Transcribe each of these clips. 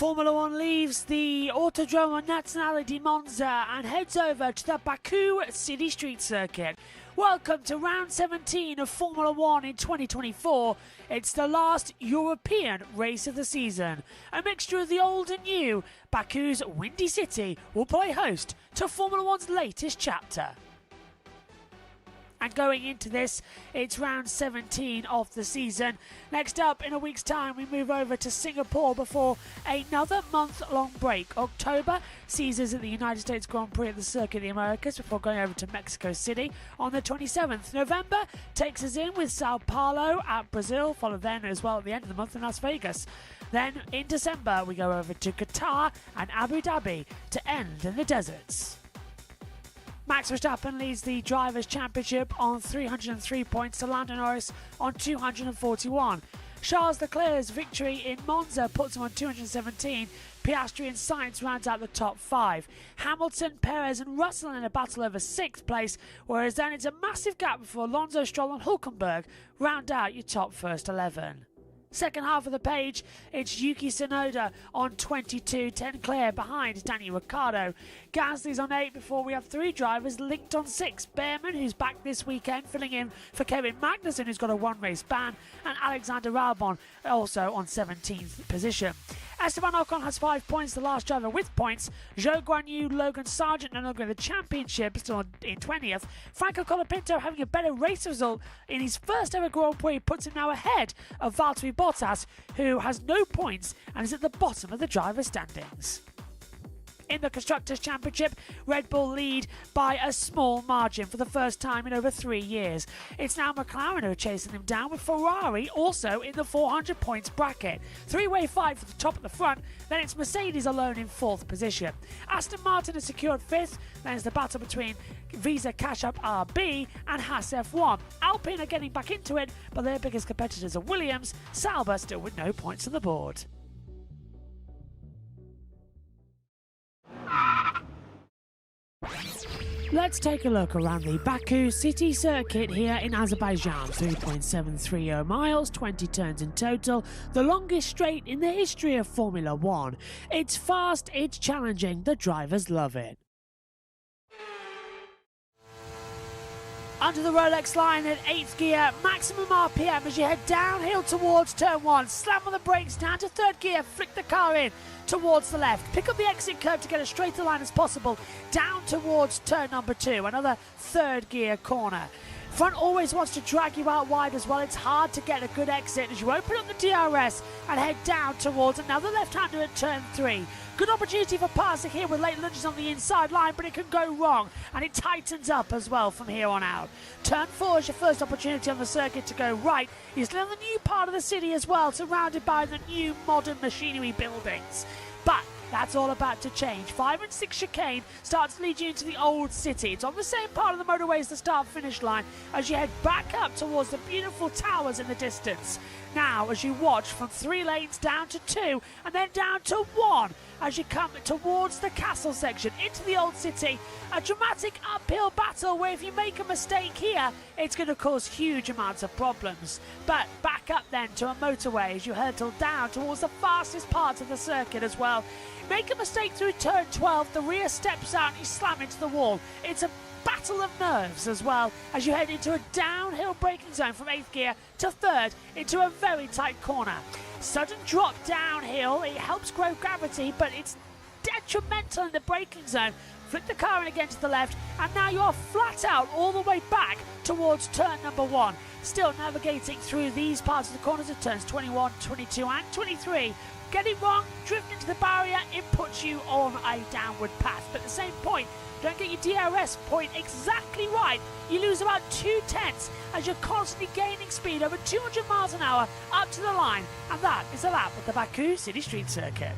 Formula One leaves the Autodromo Nazionale di Monza and heads over to the Baku City Street Circuit. Welcome to round 17 of Formula One in 2024. It's the last European race of the season. A mixture of the old and new, Baku's Windy City will play host to Formula One's latest chapter. And going into this, it's round 17 of the season. Next up, in a week's time, we move over to Singapore before another month-long break. October sees us at the United States Grand Prix at the Circuit of the Americas before going over to Mexico City on the 27th. November takes us in with Sao Paulo at Brazil, followed then as well at the end of the month in Las Vegas. Then in December, we go over to Qatar and Abu Dhabi to end in the deserts. Max Verstappen leads the Drivers' Championship on 303 points to Lando Norris on 241. Charles Leclerc's victory in Monza puts him on 217. Piastri and Sainz rounds out the top 5. Hamilton, Perez and Russell in a battle over 6th place, whereas then it's a massive gap before Alonso, Stroll and Hülkenberg round out your top first 11. Second half of the page, it's Yuki Tsunoda on 22, 10 clear behind Daniel Ricciardo. Gasly's on 8 before we have 3 drivers linked on 6. Behrman, who's back this weekend, filling in for Kevin Magnussen, who's got a one-race ban, and Alexander Albon also on 17th position. Esteban Ocon has 5 points, the last driver with points. Zhou Guanyu, Logan Sargent, no longer in the championship, still in 20th. Franco Colapinto having a better race result in his first ever Grand Prix puts him now ahead of Valtteri Bottas, who has no points and is at the bottom of the driver standings. In the Constructors' Championship, Red Bull lead by a small margin for the first time in over 3 years. It's now McLaren who are chasing them down, with Ferrari also in the 400 points bracket. Three-way fight for the top at the front, then it's Mercedes alone in 4th position. Aston Martin has secured 5th, then it's the battle between Visa Cash App RB and Haas F1. Alpine are getting back into it, but their biggest competitors are Williams, Sauber still with no points on the board. Let's take a look around the Baku City Circuit here in Azerbaijan. 3.730 miles, 20 turns in total, the longest straight in the history of Formula One. It's fast, it's challenging, the drivers love it. Under the Rolex line at 8th gear, maximum RPM as you head downhill towards turn 1. Slam on the brakes, down to 3rd gear, flick the car in towards the left. Pick up the exit curve to get as straight a line as possible, down towards turn number 2, another 3rd gear corner. Front always wants to drag you out wide as well. It's hard to get a good exit as you open up the DRS and head down towards another left-hander at turn 3. Good opportunity for passing here with late lunges on the inside line, but it can go wrong, and it tightens up as well from here on out. Turn 4 is your first opportunity on the circuit to go right. You're still in the new part of the city as well, surrounded by the new modern machinery buildings. But that's all about to change. 5 and 6 chicane starts to lead you into the old city. It's on the same part of the motorway as the start-finish line as you head back up towards the beautiful towers in the distance. Now, as you watch from 3 lanes down to 2 and then down to 1 as you come towards the castle section into the old city, a dramatic uphill battle where if you make a mistake here, it's going to cause huge amounts of problems. But back up then to a motorway as you hurtle down towards the fastest parts of the circuit as well. Make a mistake through turn 12, the rear steps out and you slam into the wall. It's a battle of nerves as well as you head into a downhill braking zone from 8th gear to 3rd into a very tight corner. Sudden drop downhill, it helps grow gravity, but it's detrimental in the braking zone. Flip the car in again to the left, and now you're flat out all the way back towards turn number 1. Still navigating through these parts of the corners of turns 21, 22 and 23. Get it wrong, drift into the barrier, it puts you on a downward path. But at the same point, don't get your DRS point exactly right, you lose about 2/10 as you're constantly gaining speed over 200 miles an hour up to the line. And that is a lap at the Baku City Street Circuit.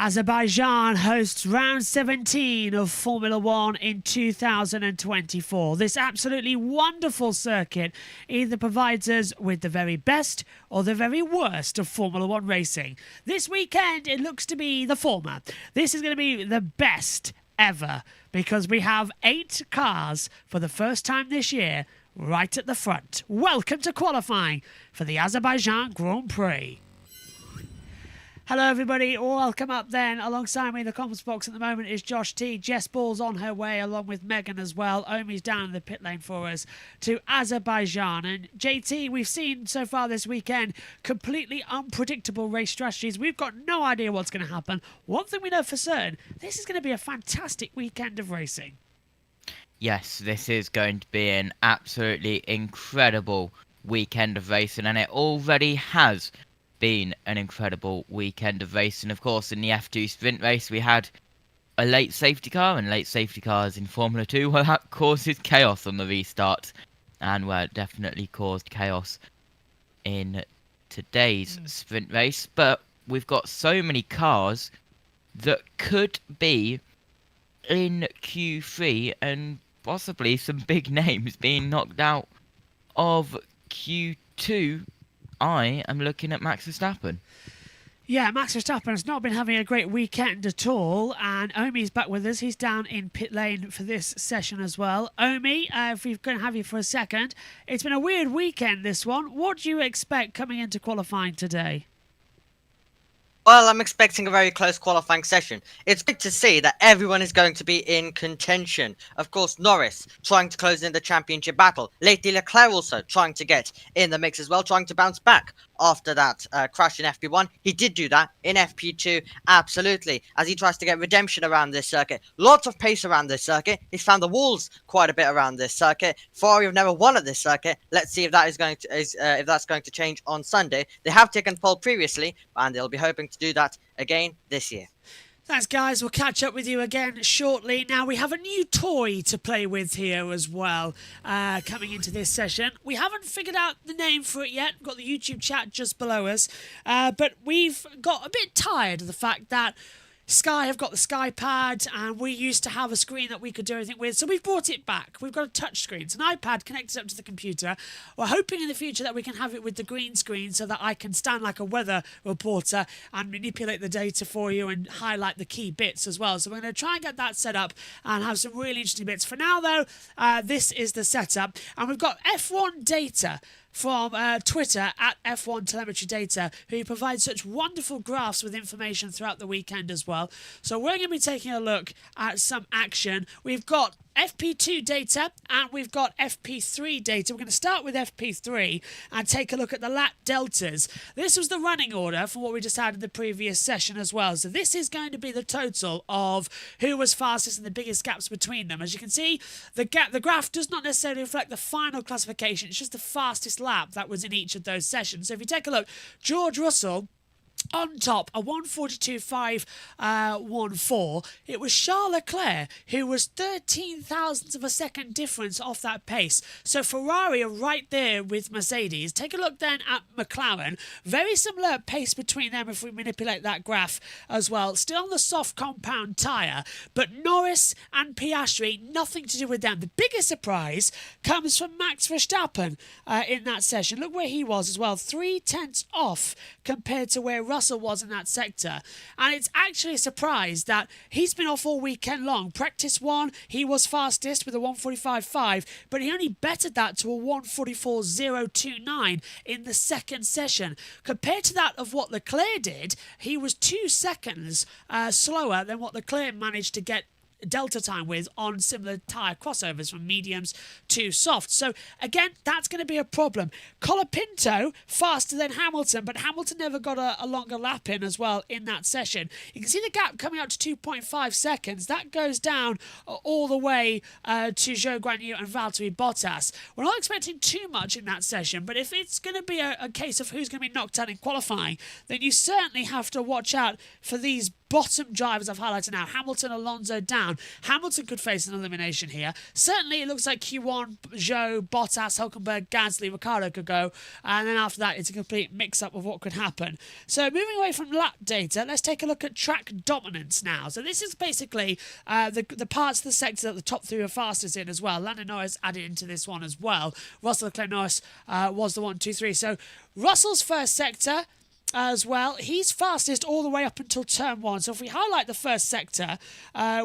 Azerbaijan hosts round 17 of Formula One in 2024. This absolutely wonderful circuit either provides us with the very best or the very worst of Formula One racing. This weekend, it looks to be the former. This is going to be the best ever because we have 8 cars for the first time this year right at the front. Welcome to qualifying for the Azerbaijan Grand Prix. Hello everybody, welcome up then. Alongside me in the comments box at the moment is Josh T. Jess Ball's on her way along with Megan as well. Omi's down in the pit lane for us to Azerbaijan. And JT, we've seen so far this weekend completely unpredictable race strategies. We've got no idea what's going to happen. One thing we know for certain, this is going to be a fantastic weekend of racing. Yes, this is going to be an absolutely incredible weekend of racing, and it already has been an incredible weekend of racing. Of course, in the F2 sprint race, we had a late safety car, and late safety cars in Formula 2, well, that causes chaos on the restart, and well, it definitely caused chaos in today's sprint race. But we've got so many cars that could be in Q3, and possibly some big names being knocked out of Q2. I am looking at Max Verstappen. Yeah, Max Verstappen has not been having a great weekend at all, and Omi's back with us. He's down in pit lane for this session as well. Omi, if we're going to have you for a second, it's been a weird weekend, this one. What do you expect coming into qualifying today? Well, I'm expecting a very close qualifying session. It's good to see that everyone is going to be in contention. Of course, Norris trying to close in the championship battle. Lately, Leclerc also trying to get in the mix as well, trying to bounce back after that crash in FP1. He did do that in FP2, absolutely, as he tries to get redemption around this circuit. Lots of pace around this circuit. He's found the walls quite a bit around this circuit. Ferrari have never won at this circuit. Let's see if that is going to if that's going to change on Sunday. They have taken pole previously, and they'll be hoping to do that again this year. Thanks, guys. We'll catch up with you again shortly. Now, we have a new toy to play with here as well coming into this session. We haven't figured out the name for it yet. We've got the YouTube chat just below us. But we've got a bit tired of the fact that Sky have got the Sky Pad, and we used to have a screen that we could do everything with, so we've brought it back. We've got a touch screen. It's an iPad connected up to the computer. We're hoping in the future that we can have it with the green screen so that I can stand like a weather reporter and manipulate the data for you and highlight the key bits as well. So we're going to try and get that set up and have some really interesting bits. For now, though, this is the setup, and we've got F1 data from Twitter at F1 Telemetry Data, who provides such wonderful graphs with information throughout the weekend as well. So we're going to be taking a look at some action. We've got FP2 data and we've got FP3 data. We're going to start with FP3 and take a look at the lap deltas. This was the running order for what we just had in the previous session as well. So this is going to be the total of who was fastest and the biggest gaps between them. As you can see, the graph does not necessarily reflect the final classification. It's just the fastest lap that was in each of those sessions. So if you take a look, George Russell on top, a 1:42.514. It was Charles Leclerc who was 13 thousandths of a second difference off that pace. So Ferrari are right there with Mercedes. Take a look then at McLaren. Very similar pace between them if we manipulate that graph as well. Still on the soft compound tyre, but Norris and Piastri, nothing to do with them. The biggest surprise comes from Max Verstappen in that session. Look where he was as well, 3/10 off compared to where Russell was in that sector. And it's actually a surprise that he's been off all weekend long. Practice 1, he was fastest with a 1:45.5, but he only bettered that to a 1:44.029 in the second session. Compared to that of what Leclerc did, he was 2 seconds slower than what Leclerc managed to get delta time with on similar tyre crossovers from mediums to soft. So again, that's going to be a problem. Colapinto faster than Hamilton, but Hamilton never got a longer lap in as well in that session. You can see the gap coming up to 2.5 seconds. That goes down all the way to Zhou Guanyu and Valtteri Bottas. We're not expecting too much in that session, but if it's going to be a case of who's going to be knocked out in qualifying, then you certainly have to watch out for these bottom drivers I've highlighted now. Hamilton, Alonso down. Hamilton could face an elimination here. Certainly it looks like Q1, Zhou, Bottas, Hülkenberg, Gasly, Ricciardo could go. And then after that, it's a complete mix-up of what could happen. So moving away from lap data, let's take a look at track dominance now. So this is basically the parts of the sector that the top three are fastest in as well. Lando Norris added into this one as well. Russell Leclerc Norris was the 1, 2, 3. So Russell's first sector as well, he's fastest all the way up until turn 1. So if we highlight the first sector,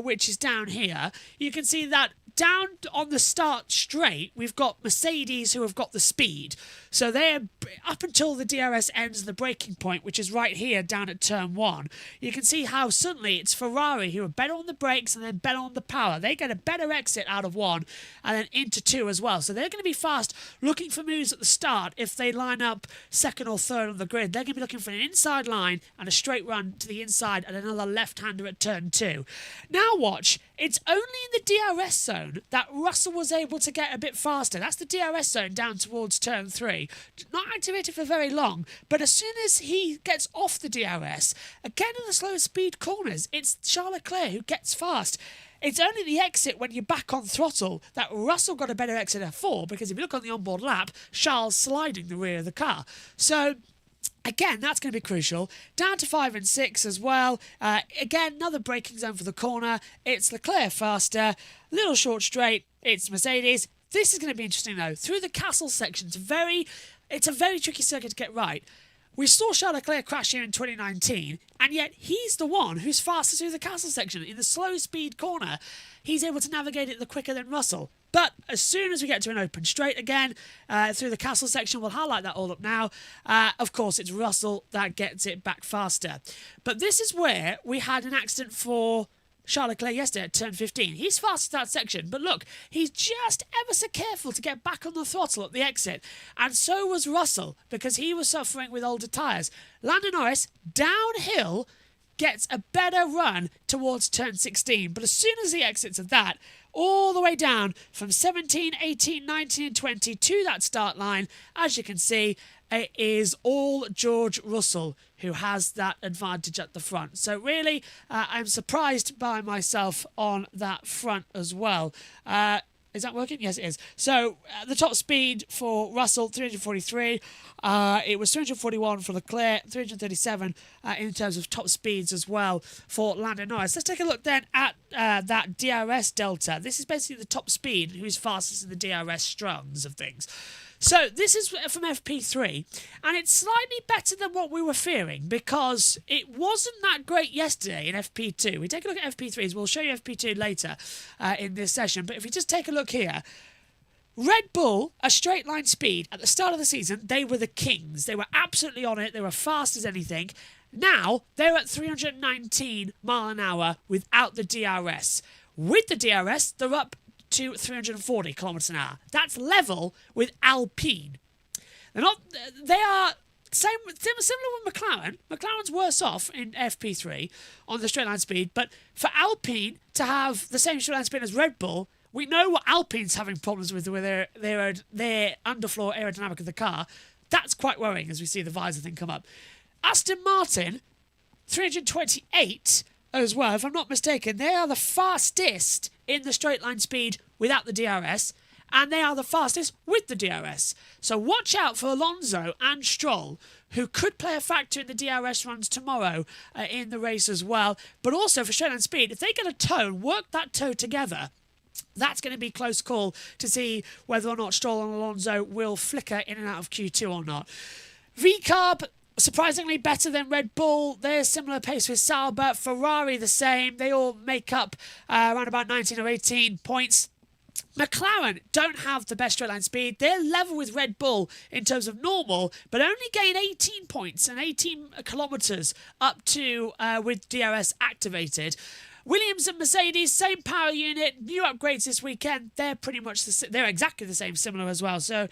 which is down here, you can see that down on the start straight, we've got Mercedes who have got the speed. So they're up until the DRS ends the braking point, which is right here down at turn 1. You can see how suddenly it's Ferrari who are better on the brakes and then better on the power. They get a better exit out of 1 and then into 2 as well. So they're going to be fast looking for moves at the start if they line up second or third on the grid. They're going to be looking for an inside line and a straight run to the inside and another left-hander at turn 2. Now watch, it's only in the DRS zone that Russell was able to get a bit faster. That's the DRS zone down towards turn 3. Not activated for very long, but as soon as he gets off the DRS, again in the slow speed corners, it's Charles Leclerc who gets fast. It's only the exit when you're back on throttle that Russell got a better exit at 4, because if you look on the onboard lap, Charles sliding the rear of the car. So again, that's going to be crucial. Down to 5 and 6 as well. Again, another braking zone for the corner. It's Leclerc faster. Little short straight. It's Mercedes. This is going to be interesting though. Through the castle section, it's a very tricky circuit to get right. We saw Charles Leclerc crash here in 2019, and yet he's the one who's fastest through the castle section. In the slow speed corner, he's able to navigate it quicker than Russell. But as soon as we get to an open straight again, through the castle section, we'll highlight that all up now. Of course, it's Russell that gets it back faster. But this is where we had an accident for Charles Leclerc yesterday at turn 15. He's fast at that section, but look, he's just ever so careful to get back on the throttle at the exit. And so was Russell, because he was suffering with older tyres. Lando Norris, downhill, gets a better run towards turn 16. But as soon as he exits at that, all the way down from 17, 18, 19 and 20 to that start line, as you can see, it is all George Russell who has that advantage at the front. So really, I'm surprised by myself on that front as well. Is that working? Yes, it is. So the top speed for Russell, 343. It was 341 for Leclerc, 337 in terms of top speeds as well for Lando Norris. Let's take a look then at that DRS delta. This is basically the top speed, who's fastest in the DRS strands of things. So this is from FP3, and it's slightly better than what we were fearing, because it wasn't that great yesterday in FP2. We take a look at FP3s. We'll show you FP2 later in this session, but if we just take a look here, Red Bull, a straight line speed, at the start of the season, they were the kings. They were absolutely on it. They were fast as anything. Now, they're at 319 mile an hour without the DRS. With the DRS, they're up to 340 kilometers an hour. That's level with Alpine. They are similar with McLaren. McLaren's worse off in FP3 on the straight line speed, but for Alpine to have the same straight line speed as Red Bull, we know what Alpine's having problems with their underfloor aerodynamic of the car. That's quite worrying as we see the visor thing come up. Aston Martin, 328 as well, if I'm not mistaken. They are the fastest in the straight line speed without the DRS, and they are the fastest with the DRS. So watch out for Alonso and Stroll, who could play a factor in the DRS runs tomorrow in the race as well. But also for straight line speed, if they get a toe and work that toe together, that's going to be a close call to see whether or not Stroll and Alonso will flicker in and out of Q2 or not. VCARB, surprisingly better than Red Bull. They're similar pace with Sauber. Ferrari the same. They all make up around about 19 or 18 points. McLaren don't have the best straight line speed. They're level with Red Bull in terms of normal, but only gain 18 points and 18 kilometres up to with DRS activated. Williams and Mercedes, same power unit, new upgrades this weekend. They're pretty much they're exactly the same, similar as well. So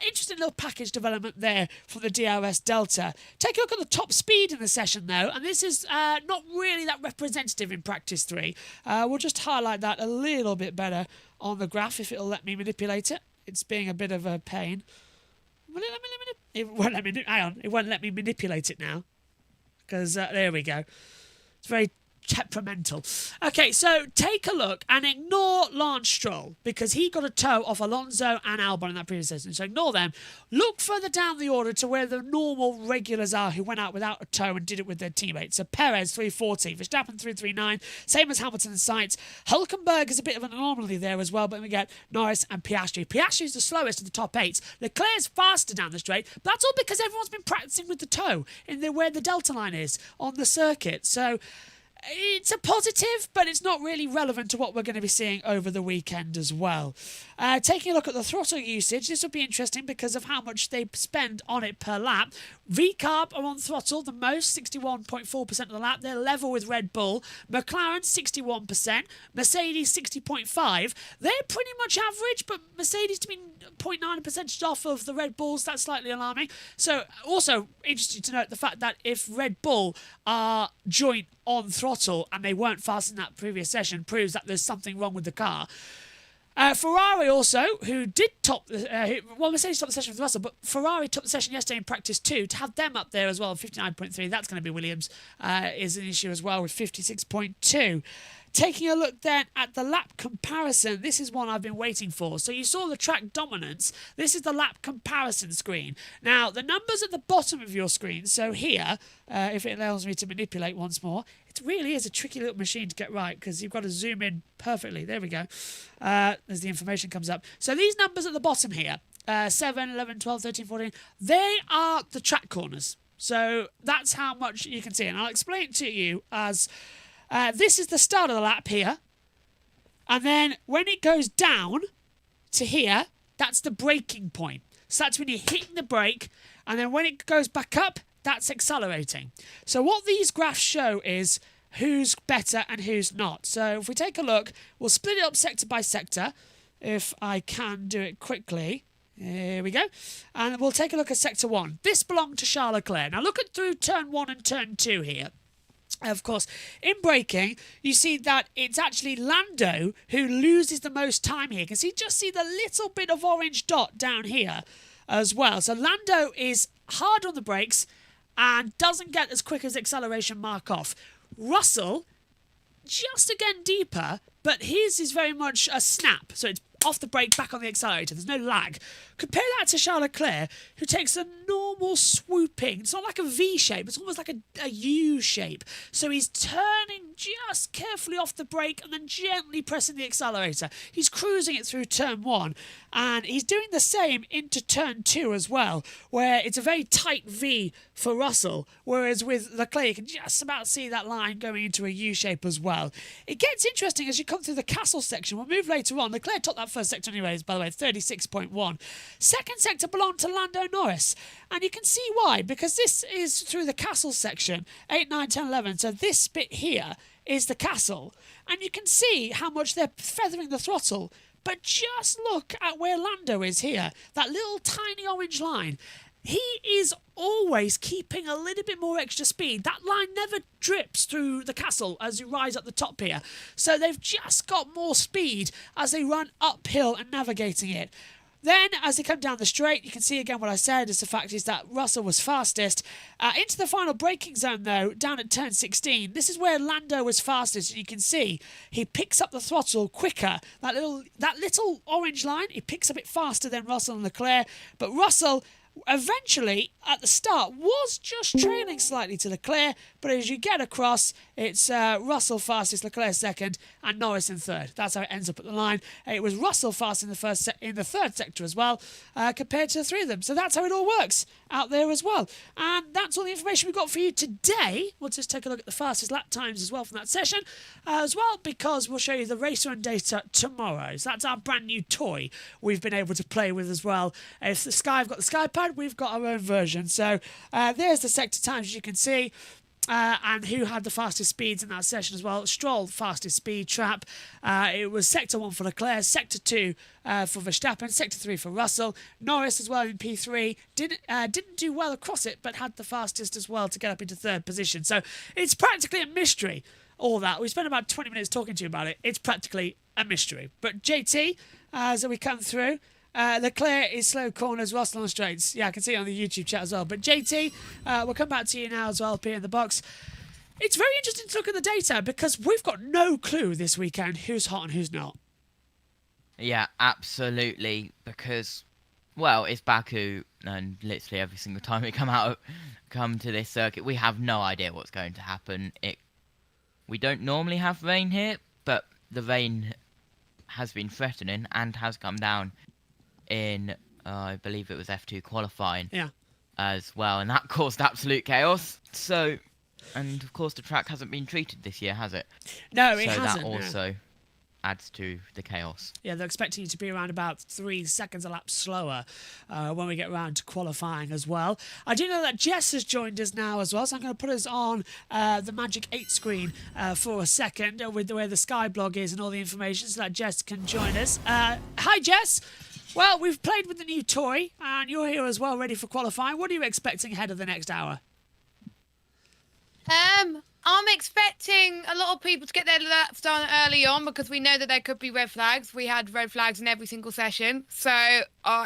interesting little package development there from the DRS Delta. Take a look at the top speed in the session though, and this is not really that representative in practice 3. We'll just highlight that a little bit better on the graph if it'll let me manipulate it. It's being a bit of a pain. Will it let me it won't let me. Hang on, it won't let me manipulate it now. Because there we go. It's very temperamental. Okay, so take a look and ignore Lance Stroll because he got a tow off Alonso and Albon in that previous season. So ignore them. Look further down the order to where the normal regulars are who went out without a tow and did it with their teammates. So Perez 340, Verstappen 339, same as Hamilton and Sainz. Hulkenberg is a bit of an anomaly there as well, but we get Norris and Piastri. Piastri's the slowest of the top 8. Leclerc's faster down the straight, but that's all because everyone's been practicing with the tow in where the Delta line is on the circuit. So it's a positive, but it's not really relevant to what we're going to be seeing over the weekend as well. Taking a look at the throttle usage, this will be interesting because of how much they spend on it per lap. VCarb are on throttle the most, 61.4% of the lap. They're level with Red Bull. McLaren, 61%. Mercedes, 60.5%. They're pretty much average, but Mercedes to be 0.9% off of the Red Bulls. That's slightly alarming. So also interesting to note the fact that if Red Bull are joint on throttle and they weren't fast in that previous session, proves that there's something wrong with the car. Ferrari also, who did top Mercedes topped the session with Russell, but Ferrari topped the session yesterday in practice too. To have them up there as well, 59.3, that's going to be Williams, is an issue as well with 56.2. Taking a look then at the lap comparison, this is one I've been waiting for. So you saw the track dominance. This is the lap comparison screen. Now, the numbers at the bottom of your screen, so here, if it allows me to manipulate once more, it really is a tricky little machine to get right because you've got to zoom in perfectly. There we go. As the information comes up. So these numbers at the bottom here, 7, 11, 12, 13, 14, they are the track corners. So that's how much you can see. And I'll explain it to you as... this is the start of the lap here. And then when it goes down to here, that's the braking point. So that's when you're hitting the brake. And then when it goes back up, that's accelerating. So what these graphs show is who's better and who's not. So if we take a look, we'll split it up sector by sector. If I can do it quickly. Here we go. And we'll take a look at sector 1. This belonged to Charles Leclerc. Now look at through turn 1 and turn 2 here. Of course, in braking, you see that it's actually Lando who loses the most time here. You can just see the little bit of orange dot down here as well. So Lando is hard on the brakes and doesn't get as quick as acceleration mark off. Russell, just again deeper, but his is very much a snap. So it's off the brake, back on the accelerator. There's no lag. Compare that to Charles Leclerc, who takes a normal swooping. It's not like a V shape. It's almost like a U shape. So he's turning just carefully off the brake and then gently pressing the accelerator. He's cruising it through turn 1. And he's doing the same into turn 2 as well, where it's a very tight V for Russell, whereas with Leclerc, you can just about see that line going into a U shape as well. It gets interesting as you come through the castle section. We'll move later on. Leclerc topped that first sector anyways, by the way, 36.1. Second sector belonged to Lando Norris, and you can see why, because this is through the castle section, 8, 9, 10, 11, so this bit here is the castle, and you can see how much they're feathering the throttle, but just look at where Lando is here, that little tiny orange line. He is always keeping a little bit more extra speed. That line never drips through the castle as you rise up the top here. So they've just got more speed as they run uphill and navigating it. Then, as they come down the straight, you can see again what I said is the fact is that Russell was fastest. Into the final braking zone, though, down at turn 16, this is where Lando was fastest. And you can see he picks up the throttle quicker. That little orange line, he picks up it faster than Russell and Leclerc. But Russell eventually, at the start, was just trailing slightly to Leclerc, but as you get across, it's Russell fastest, Leclerc second, and Norris in third. That's how it ends up at the line. It was Russell fast in the third sector as well, compared to the three of them. So that's how it all works out there as well. And that's all the information we've got for you today. We'll just take a look at the fastest lap times as well from that session, as well, because we'll show you the race run data tomorrow. So that's our brand new toy we've been able to play with as well. If the Sky have got the Sky Pad, we've got our own version. So there's the sector times, as you can see. and who had the fastest speeds in that session as well. Stroll, fastest speed trap. It was Sector 1 for Leclerc, Sector 2 for Verstappen, Sector 3 for Russell. Norris as well in P3. Didn't do well across it, but had the fastest as well to get up into third position. So it's practically a mystery, all that. We spent about 20 minutes talking to you about it. It's practically a mystery. But JT, as we come through, Leclerc is slow corners, Russell on straights. Yeah, I can see it on the YouTube chat as well. But JT, we'll come back to you now as well up here in the box. It's very interesting to look at the data because we've got no clue this weekend who's hot and who's not. Yeah, absolutely. Because, well, it's Baku, and literally every single time we come to this circuit, we have no idea what's going to happen. We don't normally have rain here, but the rain has been threatening and has come down in, I believe it was F2 qualifying as well, and that caused absolute chaos. So, and of course the track hasn't been treated this year, has it? No, it hasn't. So that also adds to the chaos. Yeah, they're expecting you to be around about 3 seconds a lap slower when we get around to qualifying as well. I do know that Jess has joined us now as well, so I'm going to put us on the Magic 8 screen for a second with the way the Skyblog is and all the information so that Jess can join us. Hi, Jess. Well, we've played with the new toy, and you're here as well, ready for qualifying. What are you expecting ahead of the next hour? I'm expecting a lot of people to get their laps done early on because we know that there could be red flags. We had red flags in every single session. So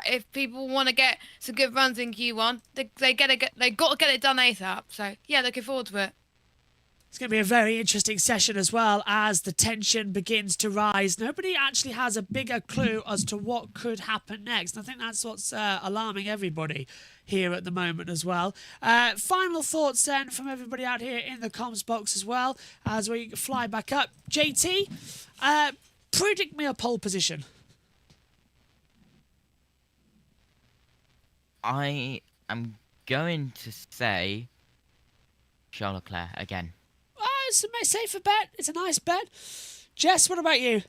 if people want to get some good runs in Q1, they got to get it done ASAP. So yeah, looking forward to it. It's going to be a very interesting session as well as the tension begins to rise. Nobody actually has a bigger clue as to what could happen next. And I think that's what's alarming everybody here at the moment as well. Final thoughts then from everybody out here in the comms box as well as we fly back up. JT, predict me a pole position. I am going to say Charles Leclerc again. It's a safer bet. It's a nice bet. Jess, what about you?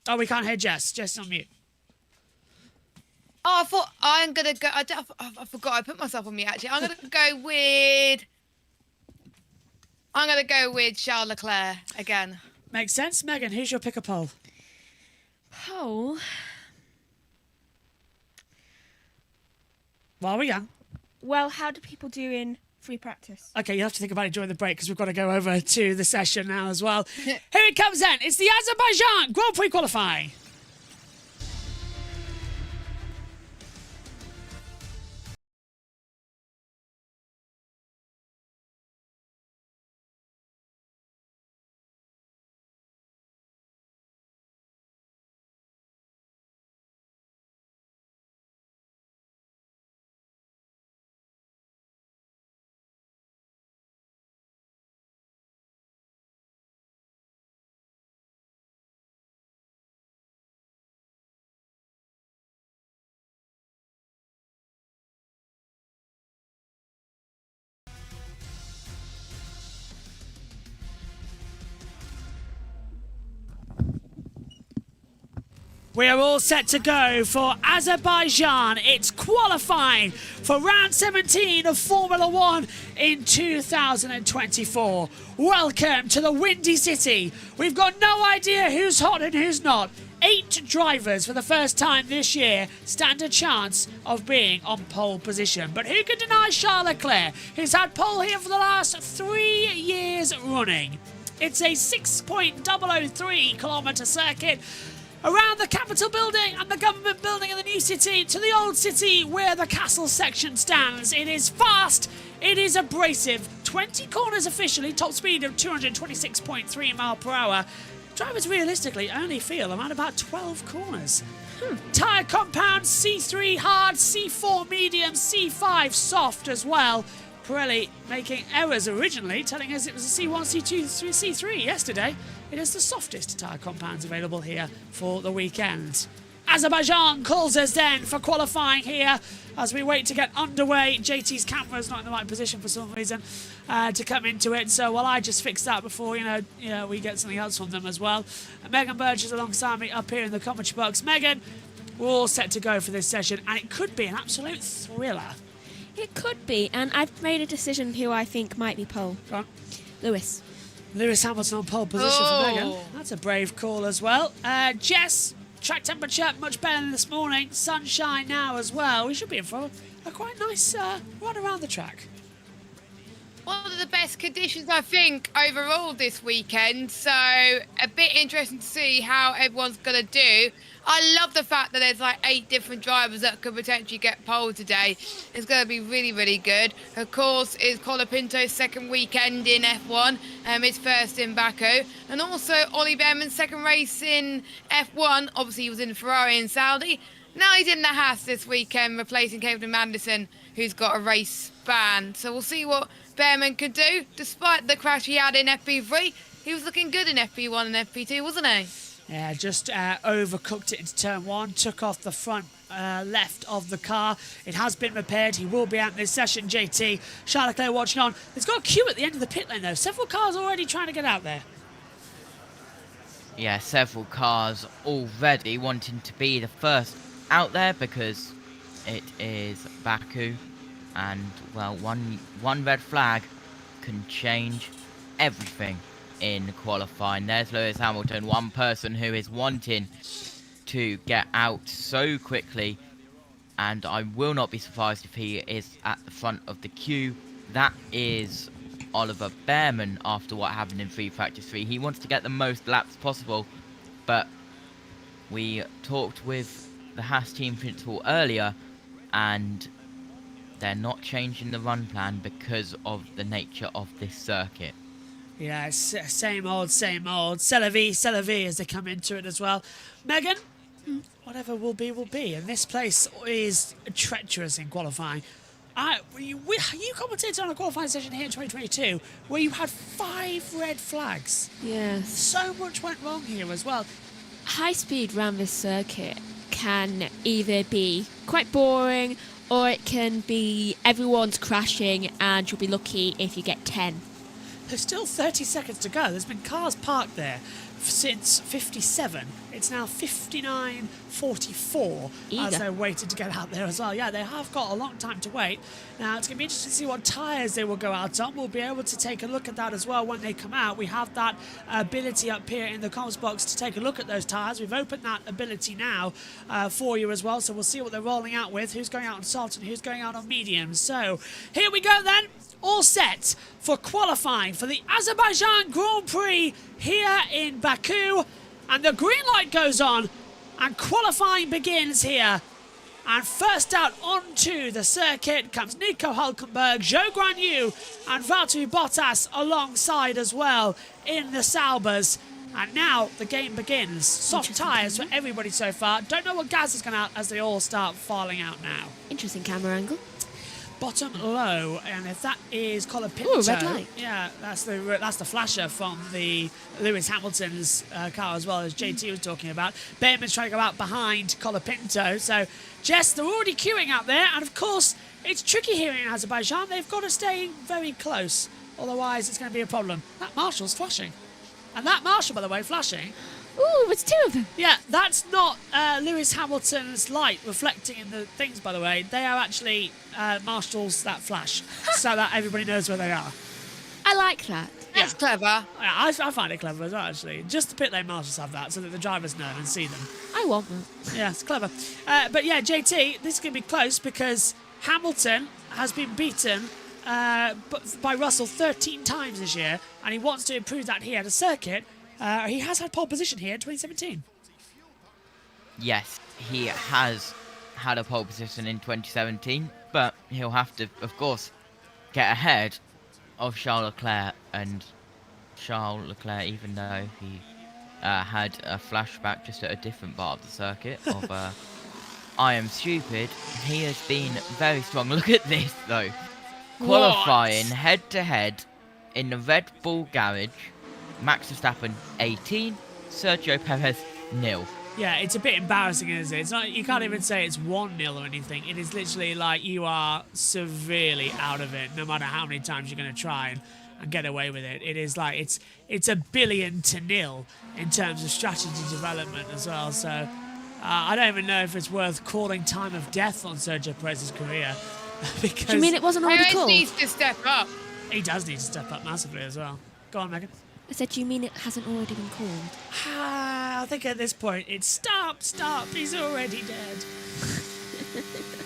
Oh, we can't hear Jess. Jess is on mute. Oh, I thought I'm going to go... I forgot I put myself on mute, actually. I'm going to go with... I'm going to go with Charles Leclerc again. Makes sense. Megan, who's your pick a pole? Pole? While we're young. Well, how do people do in free practice? Okay, you'll have to think about it during the break because we've got to go over to the session now as well. Here it comes then. It's the Azerbaijan Grand Prix qualifying. We are all set to go for Azerbaijan. It's qualifying for round 17 of Formula 1 in 2024. Welcome to the Windy City. We've got no idea who's hot and who's not. 8 drivers for the first time this year stand a chance of being on pole position. But who can deny Charles Leclerc, who's had pole here for the last 3 years running? It's a 6.003 kilometre circuit around the Capitol building and the government building in the new city to the old city where the castle section stands. It is fast, it is abrasive, 20 corners officially, top speed of 226.3 mile per hour. Drivers realistically only feel around about 12 corners. Tyre compound, C3 hard, C4 medium, C5 soft as well. Pirelli making errors originally, telling us it was a C1, C2, C3 yesterday. It is the softest tyre compounds available here for the weekend. Azerbaijan calls us then for qualifying here as we wait to get underway. JT's camera is not in the right position for some reason to come into it, so while I just fix that before we get something else from them as well. Megan Burge is alongside me up here in the commentary box. Megan, we're all set to go for this session, and it could be an absolute thriller It could be, and I've made a decision who I think might be pole. Go on. Lewis. Lewis Hamilton on pole position for Megan. Oh. That's a brave call as well. Jess, track temperature much better than this morning. Sunshine now as well. We should be in for a quite nice run around the track. One of the best conditions, I think, overall this weekend. So a bit interesting to see how everyone's going to do. I love the fact that there's like 8 different drivers that could potentially get pole today. It's going to be really, really good. Of course, it's Colapinto's second weekend in F1, his first in Baku. And also Ollie Behrman's second race in F1. Obviously, he was in Ferrari in Saudi. Now he's in the Haas this weekend, replacing Kevin Anderson, who's got a race ban. So we'll see what Behrman could do. Despite the crash he had in FP3, he was looking good in FP1 and FP2, wasn't he? Yeah, just overcooked it into turn 1, took off the front left of the car. It has been repaired. He will be out in this session, JT. Charles Leclerc watching on. There's got a queue at the end of the pit lane, though. Several cars already trying to get out there. Yeah, several cars already wanting to be the first out there because it is Baku. And, well, one red flag can change everything in qualifying. There's Lewis Hamilton, one person who is wanting to get out so quickly, and I will not be surprised if he is at the front of the queue. That is Oliver Behrman after what happened in free practice 3. He wants to get the most laps possible, but we talked with the Haas team principal earlier, and they're not changing the run plan because of the nature of this circuit. Yeah, it's same old, same old. C'est la vie as they come into it as well. Megan, whatever will be, will be. And this place is treacherous in qualifying. You commentated on a qualifying session here in 2022 where you had 5 red flags. Yes. So much went wrong here as well. High speed around this circuit can either be quite boring or it can be everyone's crashing and you'll be lucky if you get 10. There's still 30 seconds to go. There's been cars parked there since 57. It's now 59:44 as they're waiting to get out there as well. Yeah, they have got a long time to wait. Now, it's going to be interesting to see what tyres they will go out on. We'll be able to take a look at that as well when they come out. We have that ability up here in the comms box to take a look at those tyres. We've opened that ability now for you as well, so we'll see what they're rolling out with, who's going out on soft and who's going out on mediums. So, here we go then. All set for qualifying for the Azerbaijan Grand Prix here in Baku. And the green light goes on and qualifying begins here. And first out onto the circuit comes Nico Hülkenberg, Zhou Guanyu and Valtteri Bottas alongside as well in the Saubers. And now the game begins. Soft tyres for everybody so far. Don't know what gas is going out as they all start filing out now. Interesting camera angle. Bottom low, and if that is Colapinto, Ooh, red light. Yeah, that's the flasher from the Lewis Hamilton's car as well, as JT was talking about. Behrman's trying to go out behind Colapinto, so Jess, they're already queuing out there, and of course it's tricky here in Azerbaijan. They've got to stay very close, otherwise it's going to be a problem. That Marshall's flashing, and that Marshall, by the way, flashing. Ooh, it's 2 of them. Yeah, that's not Lewis Hamilton's light reflecting in the things, by the way. They are actually Marshall's that flash, so that everybody knows where they are. I like that. That's clever. Yeah, I find it clever as well, actually. Just the pit lane marshals have that, so that the drivers know and see them. I want that. Yeah, it's clever. But yeah, JT, this is going to be close because Hamilton has been beaten by Russell 13 times this year, and he wants to improve that here at a circuit. He has had pole position here in 2017. Yes, he has had a pole position in 2017, but he'll have to, of course, get ahead of Charles Leclerc. And Charles Leclerc, even though he had a flashback just at a different part of the circuit of I am stupid, he has been very strong. Look at this, though. Qualifying head-to-head in the Red Bull garage. Max Verstappen 18, Sergio Perez 0. Yeah, it's a bit embarrassing, isn't it? It's not. You can't even say it's 1-0 or anything. It is literally like you are severely out of it, no matter how many times you're going to try and get away with it. It is like it's 1 billion to 0 in terms of strategy development as well. So I don't even know if it's worth calling time of death on Sergio Perez's career. Because Do you mean it wasn't already Perez called? needs to step up. he does need to step up massively as well. Go on, Megan. I said, do you mean it hasn't already been called? I think at this point it's stop, he's already dead.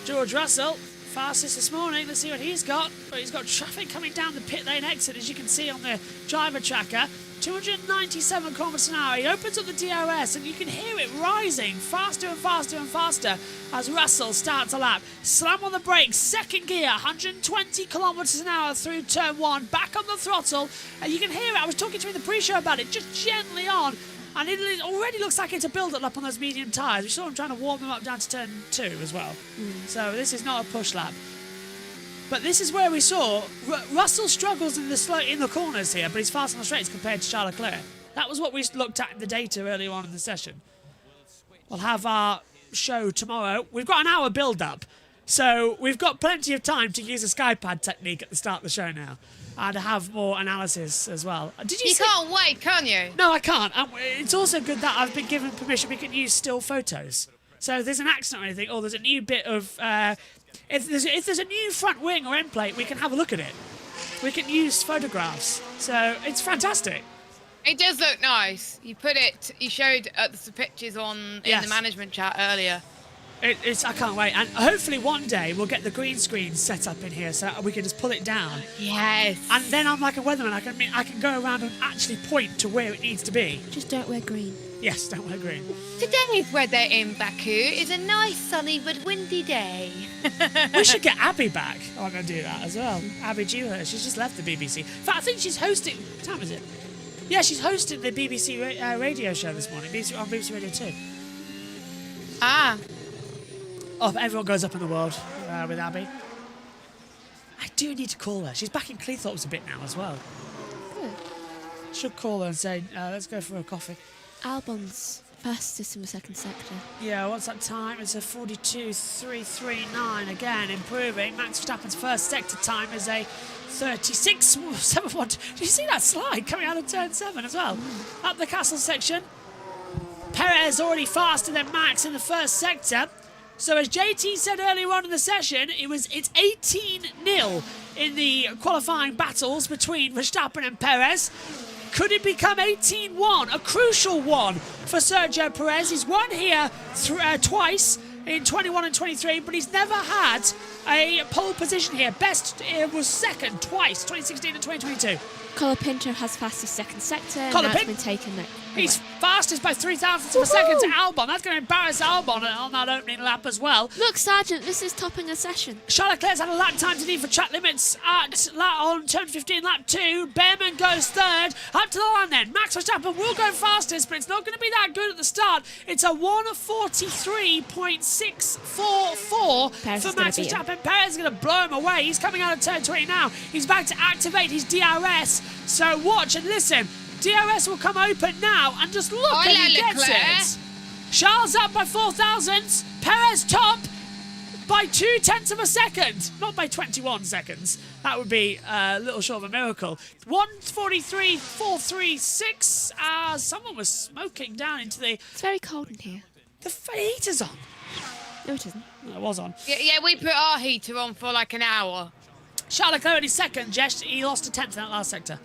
George Russell, fastest this morning. Let's see what he's got. But he's got traffic coming down the pit lane exit, as you can see on the driver tracker. 297 kilometers an hour. He opens up the DRS and you can hear it rising faster and faster and faster as Russell starts a lap. Slam on the brakes, second gear, 120 kilometers an hour through turn 1, back on the throttle. And you can hear it. I was talking to him in the pre-show about it, just gently on. And it already looks like it's a build-up lap on those medium tyres. We saw him trying to warm them up down to turn 2 as well. So this is not a push lap. But this is where we saw Russell struggles in the corners here, but he's fast on the straights compared to Charles Leclerc. That was what we looked at in the data earlier on in the session. We'll have our show tomorrow. We've got an hour build-up, so we've got plenty of time to use a skypad technique at the start of the show now, and have more analysis as well. Did You can't wait, can you? No, I can't. It's also good that I've been given permission. We can use still photos. So if there's an accident or anything, or there's a new bit of... If there's a new front wing or end plate, we can have a look at it. We can use photographs. So it's fantastic. It does look nice. You showed the pictures in Yes. the management chat earlier. I can't wait. And hopefully one day we'll get the green screen set up in here so we can just pull it down. Yes. And then I'm like a weatherman. I can go around and actually point to where it needs to be. Just don't wear green. Yes, don't wear green. Today's weather in Baku is a nice sunny but windy day. We should get Abby back. Oh, I'm going to do that as well. Abby Dewhurst. She's just left the BBC. In fact, I think she's hosting... What time is it? Yeah, she's hosted the BBC radio show this morning. On BBC Radio 2. Ah. Oh, everyone goes up in the world with Abby. I do need to call her. She's back in Cleethorpes a bit now as well. Good. Should call her and say, let's go for a coffee. Albon's fastest in the second sector. Yeah, what's that time? It's a 42.339. Again, improving. Max Verstappen's first sector time is a 36.71. Did you see that slide coming out of turn 7 as well? Up the castle section. Perez already faster than Max in the first sector. So as JT said earlier on in the session, it's 18-0 in the qualifying battles between Verstappen and Perez. Could it become 18-1? A crucial one for Sergio Perez. He's won here twice in 21 and 23, but he's never had a pole position here. Best was second twice, 2016 and 2022. Colapinto has fastest second sector, and Colapinto- that's been taken away. He's fastest by 3,000ths of a second to Albon. That's going to embarrass Albon on that opening lap as well. Look, Sergeant, this is topping a session. Charles Leclerc's had a lap time to lead for track limits on turn 15, lap 2. Behrman goes third. Up to the line then. Max Verstappen will go fastest, but it's not going to be that good at the start. It's a 1:43.644 Perez for is gonna Max beat him. Verstappen. Perez is going to blow him away. He's coming out of turn 20 now. He's back to activate his DRS. So watch and listen. DRS will come open now, and just look, and he gets Leclerc. it. Charles up by 4,000. Perez top by 0.2 of a second. Not by 21 seconds. That would be a little short of a miracle. 1:43.436. Someone was smoking down into the... It's very cold in here. The heater's on. No, it isn't. No, it was on. Yeah, we put our heater on for like an hour. Charles Leclerc in his second, Jess. He lost a 10th in that last sector.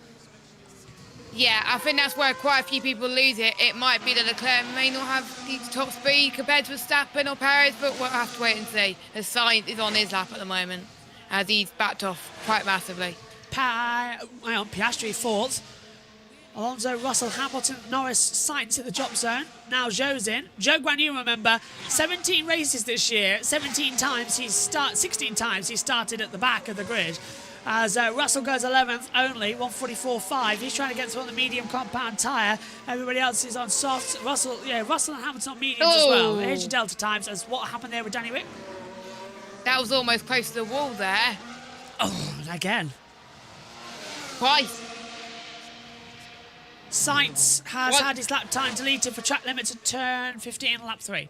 Yeah, I think that's where quite a few people lose it. It might be that Leclerc may not have the top speed compared to Verstappen or Perez, but we'll have to wait and see. As Sainz is on his lap at the moment, as he's backed off quite massively. Piastri fourth. Alonso, Russell, Hamilton, Norris, Sainz in the drop zone. Now Zhou's in. Zhou Guanyu, remember, 17 races this year. 16 times he started at the back of the grid. As Russell goes 11th only, 1:44.5. He's trying to get through on the medium compound tyre. Everybody else is on soft. Russell and Hamilton on mediums as well. Here's your delta times as what happened there with Danny Rick. That was almost close to the wall there. Oh, and again. Twice. Sainz has had his lap time deleted for track limits at turn 15 lap 3.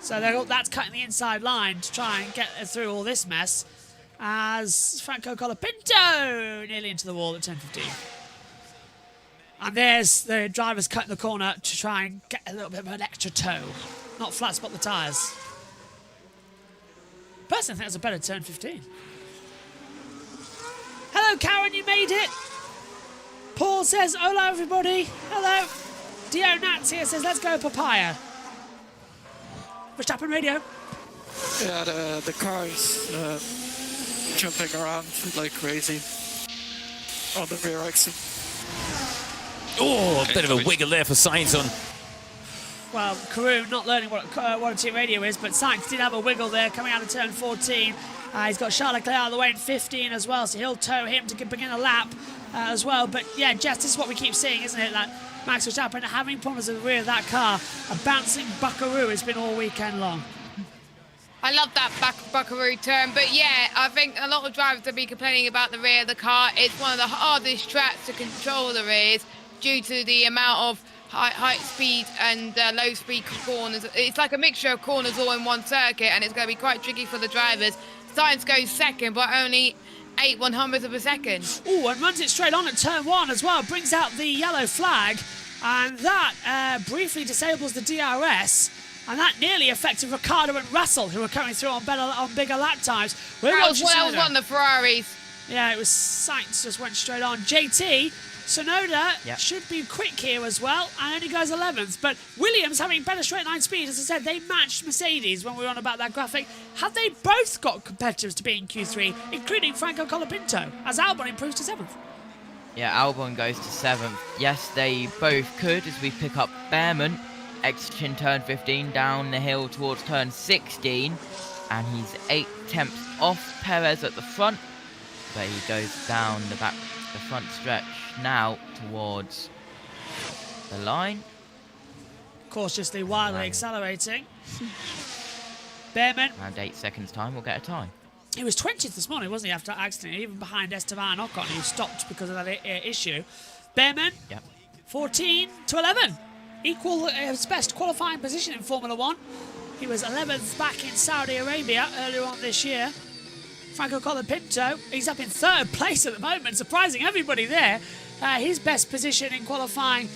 So that's cutting the inside line to try and get through all this mess. As Franco Colapinto nearly into the wall at turn 15. And there's the drivers cutting the corner to try and get a little bit of an extra toe. Not flat spot the tyres. Personally, I think that's a better turn 15. Hello, Karen, you made it. Paul says, hola, everybody. Hello. Dio Nats here says, let's go papaya. Verstappen radio. Yeah, the car is jumping around like crazy on the rear axle. Oh, a bit of a wiggle there for Sainz on. Well, Karun not learning what a team radio is, but Sainz did have a wiggle there coming out of turn 14. He's got Charles Leclerc out of the way in 15 as well, so he'll tow him to begin a lap as well. But yeah, Jess, this is what we keep seeing, isn't it? That Max Verstappen having problems at the rear of that car. A bouncing buckaroo has been all weekend long. I love that buckaroo turn, but yeah, I think a lot of drivers will be complaining about the rear of the car. It's one of the hardest tracks to control the rears due to the amount of high speed and low speed corners. It's like a mixture of corners all in one circuit, and it's going to be quite tricky for the drivers. Sainz goes second, but only 0.08 of a second. Oh, and runs it straight on at turn 1 as well. Brings out the yellow flag, and that briefly disables the DRS. And that nearly affected Ricciardo and Russell, who were coming through on bigger lap times. That was one of the Ferraris. Yeah, it was Sainz just went straight on. JT, Sonoda should be quick here as well, and only goes 11th. But Williams having better straight line speed, as I said, they matched Mercedes when we were on about that graphic. Had they both got competitors to be in Q3, including Franco Colapinto, as Albon improves to 7th? Yeah, Albon goes to 7th. Yes, they both could, as we pick up Behrman exiting turn 15 down the hill towards turn 16, and he's 8/10 off Perez at the front, but he goes down the front stretch now towards the line. Cautiously, wildly accelerating. Behrman. Around 8 seconds time, we'll get a time. He was 20th this morning, wasn't he, after that accident, even behind Esteban Ocon, who stopped because of that issue. Behrman, 14 to 11. Equal his best qualifying position in Formula 1. He was 11th back in Saudi Arabia earlier on this year. Franco Colapinto, he's up in 3rd place at the moment, surprising everybody there. His best position in qualifying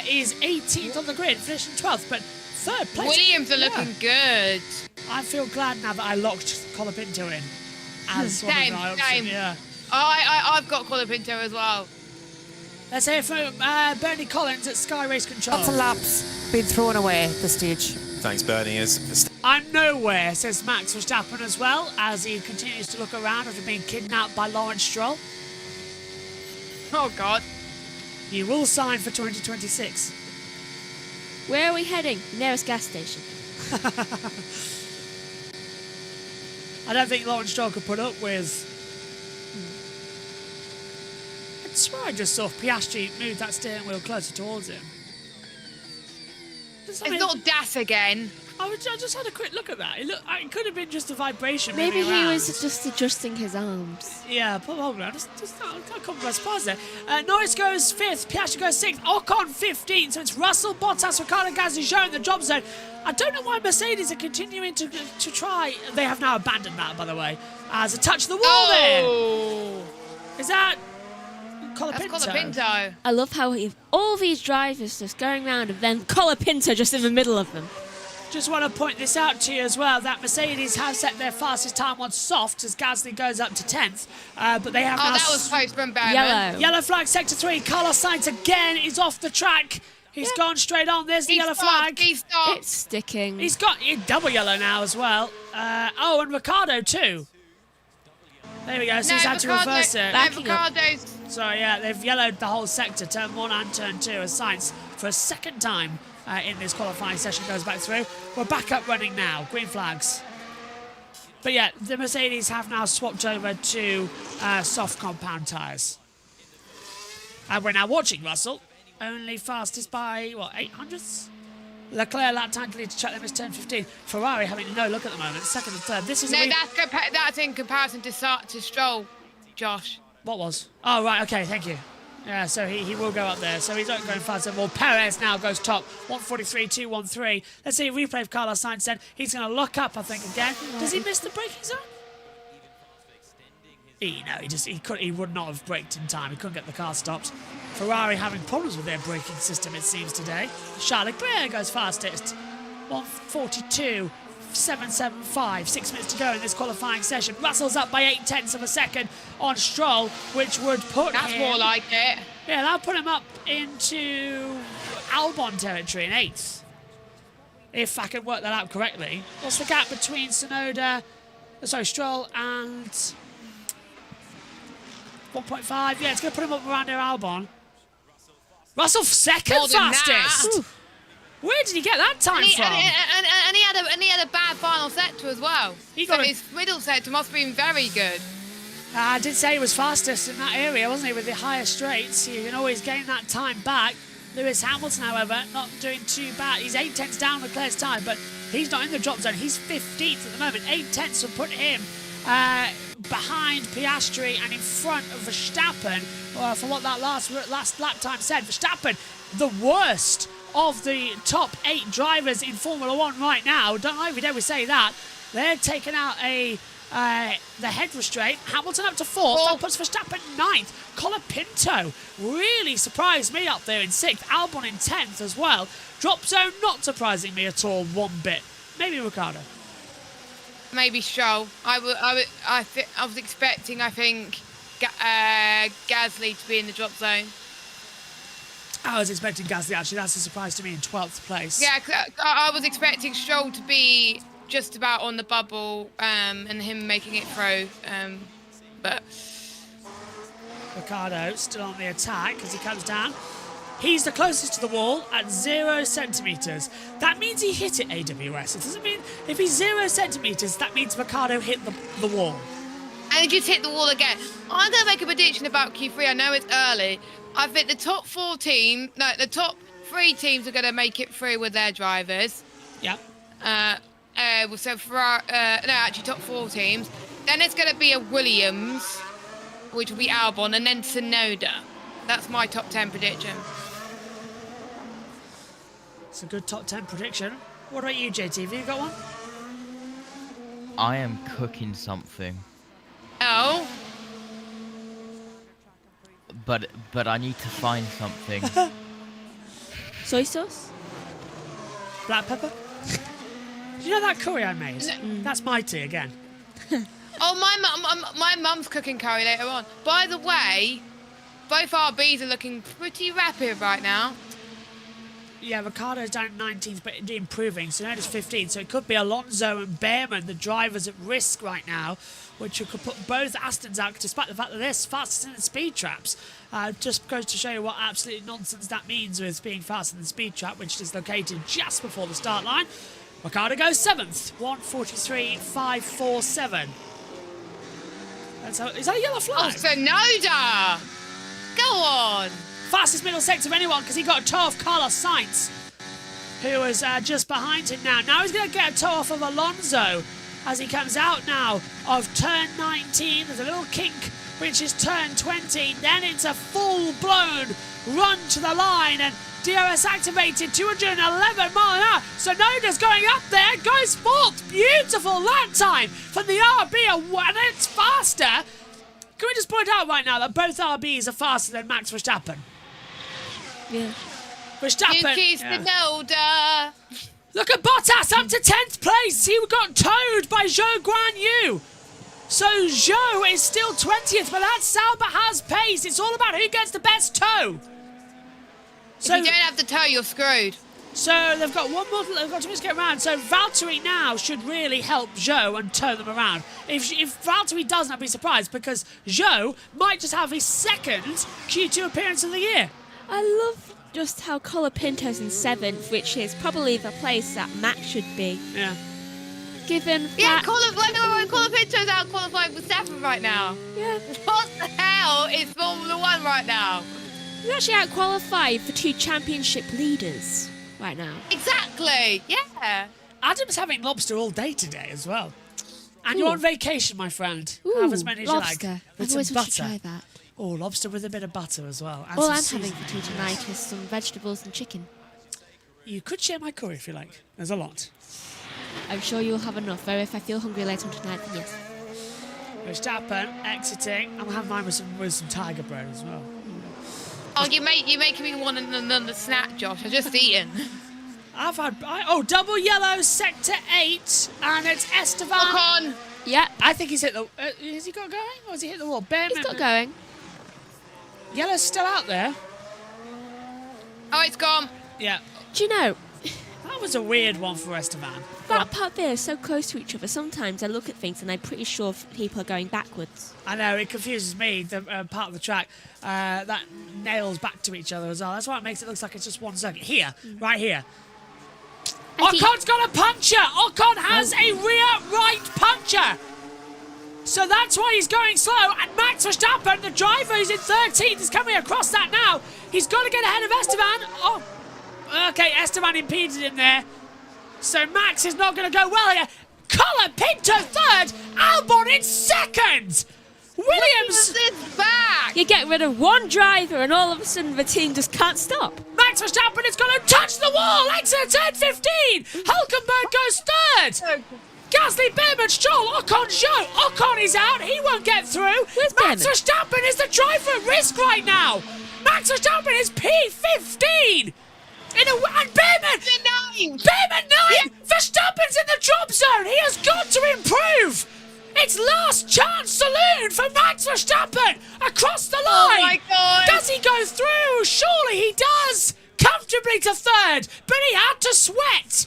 is 18th on the grid, finishing 12th, but 3rd place. Williams are looking good. I feel glad now that I locked Colapinto in as one of my options. Yeah. I've got Colapinto as well. Let's hear from Bernie Collins at Sky Race Control. Lots of laps been thrown away at this stage. Thanks, Bernie. I'm nowhere, says Max Verstappen as well, as he continues to look around after being kidnapped by Lawrence Stroll. Oh, God. He will sign for 2026. Where are we heading? Nearest gas station. I don't think Lawrence Stroll could put up with... I swear I just saw Piastri move that steering wheel closer towards him. It's not Das again. I just had a quick look at that. It could have been just a vibration. Maybe moving he around. was just adjusting his arms. Yeah, probably. I can't by surprise there. Norris goes 5th, Piastri goes 6th, Ocon 15th. So it's Russell, Bottas, Ricciardo, Gasly showing the drop zone. I don't know why Mercedes are continuing to try. They have now abandoned that, by the way, as a touch of the wall there. Is that Colapinto? That's Colapinto. I love how all these drivers just going round and then Colapinto just in the middle of them. Just want to point this out to you as well, that Mercedes have set their fastest time on soft as Gasly goes up to 10th. But they have now... that was close from Behrman. Yellow flag, sector 3. Carlos Sainz again is off the track. He's gone straight on. There's the yellow flag. It's sticking. He's got double yellow now as well. And Ricciardo too. There we go. So he's had to reverse it. Ricciardo's... Sorry, yeah, they've yellowed the whole sector, turn 1 and turn 2, as Sainz, for a second time in this qualifying session, goes back through. We're back up running now. Green flags. But yeah, the Mercedes have now swapped over to soft compound tyres. And we're now watching Russell. Only fastest by, 800ths? Leclerc lap time to lead to track limits turn 15. Ferrari having no look at the moment, 2nd and 3rd. This is that's in comparison to Stroll, Josh. What was? Oh, right, okay, thank you. Yeah, so he will go up there. So he's not going faster. Well, Perez now goes top, 143.213. Let's see a replay of Carlos Sainz then. He's going to lock up, I think, again. Does he miss the braking zone? He would not have braked in time. He couldn't get the car stopped. Ferrari having problems with their braking system, it seems, today. Charles Leclerc goes fastest, 142.5. 7.75. 6 minutes to go in this qualifying session. Russell's up by 0.8 of a second on Stroll, which would put That's him... more like it. Yeah, that'll put him up into Albon territory in 8th. If I can work that out correctly. What's the gap between Stroll and 1.5? Yeah, it's going to put him up around near Albon. Russell second More than fastest. that. Where did he get that time from? And he had a bad final sector as well. So his middle sector must have been very good. I did say he was fastest in that area, wasn't he, with the higher straights. You can always gain that time back. Lewis Hamilton, however, not doing too bad. He's 8/10 down Leclerc's time, but he's not in the drop zone. He's 15th at the moment. 8/10 will put him behind Piastri and in front of Verstappen. For what that last lap time said, Verstappen, the worst of the top 8 drivers in Formula 1 right now. Don't know if we ever say that. They're taking out the head restraint. Hamilton up to 4th. That puts Verstappen 9th. Colapinto really surprised me up there in 6th. Albon in 10th as well. Drop zone not surprising me at all one bit. Maybe Ricciardo. Maybe Stroll. I was expecting, I think, Gasly to be in the drop zone. I was expecting Gasly, actually. That's a surprise to me in 12th place. Yeah, I was expecting Stroll to be just about on the bubble and him making it through. But Ricciardo still on the attack as he comes down. He's the closest to the wall at 0 centimetres. That means he hit it, AWS. It doesn't mean if he's 0 centimetres, that means Ricciardo hit the wall. And he just hit the wall again. I'm going to make a prediction about Q3. I know it's early. I think the top 3 teams are going to make it through with their drivers. Yep. So top 4 teams. Then it's going to be a Williams, which will be Albon, and then Tsunoda. That's my top 10 prediction. It's a good top 10 prediction. What about you, JT? Have you got one? I am cooking something. Oh? But I need to find something. Soy sauce? Black pepper? Do you know that curry I made? That's mighty again. Oh, my mum's cooking curry later on. By the way, both RBs are looking pretty rapid right now. Yeah, Ricciardo's down 19th, but improving. So now it's 15th. So it could be Alonso and Behrman, the drivers at risk right now, which could put both Astons out, despite the fact that they're faster than speed traps. Just goes to show you what absolute nonsense that means with being faster than speed trap, which is located just before the start line. Ricciardo goes 7th, 1:43.547. Is that a yellow flag? Oh, Tsunoda! Go on! Fastest middle sector of anyone because he got a toe off Carlos Sainz, who was just behind him now. Now he's going to get a toe off of Alonso as he comes out now of turn 19. There's a little kink, which is turn 20. Then it's a full-blown run to the line and DRS activated, 211 mile an hour. Tsunoda's going up there, goes 4th. Beautiful lap time from the RB, and it's faster. Can we just point out right now that both RBs are faster than Max Verstappen? Yeah. Verstappen. Yuki Tsunoda. Look at Bottas up to 10th place. He got towed by Zhou Guan Yu. So Zhou is still 20th, but that Sauber has pace. It's all about who gets the best tow. So, if you don't have the toe, you're screwed. So they've got one more. They've got 2 minutes to get around. So Valtteri now should really help Zhou and tow them around. If Valtteri doesn't, I'd be surprised because Zhou might just have his 2nd Q2 appearance of the year. I love just how Colapinto's in 7th, which is probably the place that Max should be. Yeah. Given Yeah, that... Colapinto's out qualifying for 7th right now. Yeah. What the hell is Formula 1 right now? He's actually out-qualified for 2 championship leaders right now. Exactly, yeah. Adam's having lobster all day today as well. And you're on vacation, my friend. Ooh, Have as many as lobster. you like. I've With always some wanted to butter. try that. Oh, lobster with a bit of butter as well. And All some I'm seasoning. having for tea tonight is some vegetables and chicken. You could share my curry if you like. There's a lot. I'm sure you'll have enough, though. If I feel hungry later on tonight, then yes. Verstappen exiting. I'm going to have mine with some tiger bread as well. Oh, you're making me want another snack, Josh. I've just eaten. double yellow, sector 8, and it's Esteban. Ocon. Yeah, I think he's hit the. Has he got going, or has he hit the wall? Bear he's got going. Yellow's still out there. Oh, it's gone. Yeah, Do you know, that was a weird one for Esteban. that part there is so close to each other. Sometimes I look at things and I'm pretty sure people are going backwards. I know, it confuses me, the part of the track that nails back to each other as well. That's why it makes it look like it's just one circuit. Here, right here. I think- Ocon's got a puncture! Ocon has a rear right puncher! So that's why he's going slow, and Max Verstappen, the driver who's in 13th, is coming across that now. He's got to get ahead of Esteban. Oh, okay, Esteban impeded him there. So Max is not going to go well here. Colin Pinto third, Albon in second. Williams. This back. You get rid of one driver and all of a sudden the team just can't stop. Max Verstappen is going to touch the wall. Exit turn 15. Hulkenberg goes third. Gasly, Behrman, Stroll, Ocon, Zhou. Ocon is out. He won't get through. Where's Max Behrman? Verstappen is the driver at risk right now. Max Verstappen is P15. And Behrman. Behrman 9. Verstappen's in the drop zone. He has got to improve. It's last chance saloon for Max Verstappen across the line. Oh my God. Does he go through? Surely he does. Comfortably to third, but he had to sweat.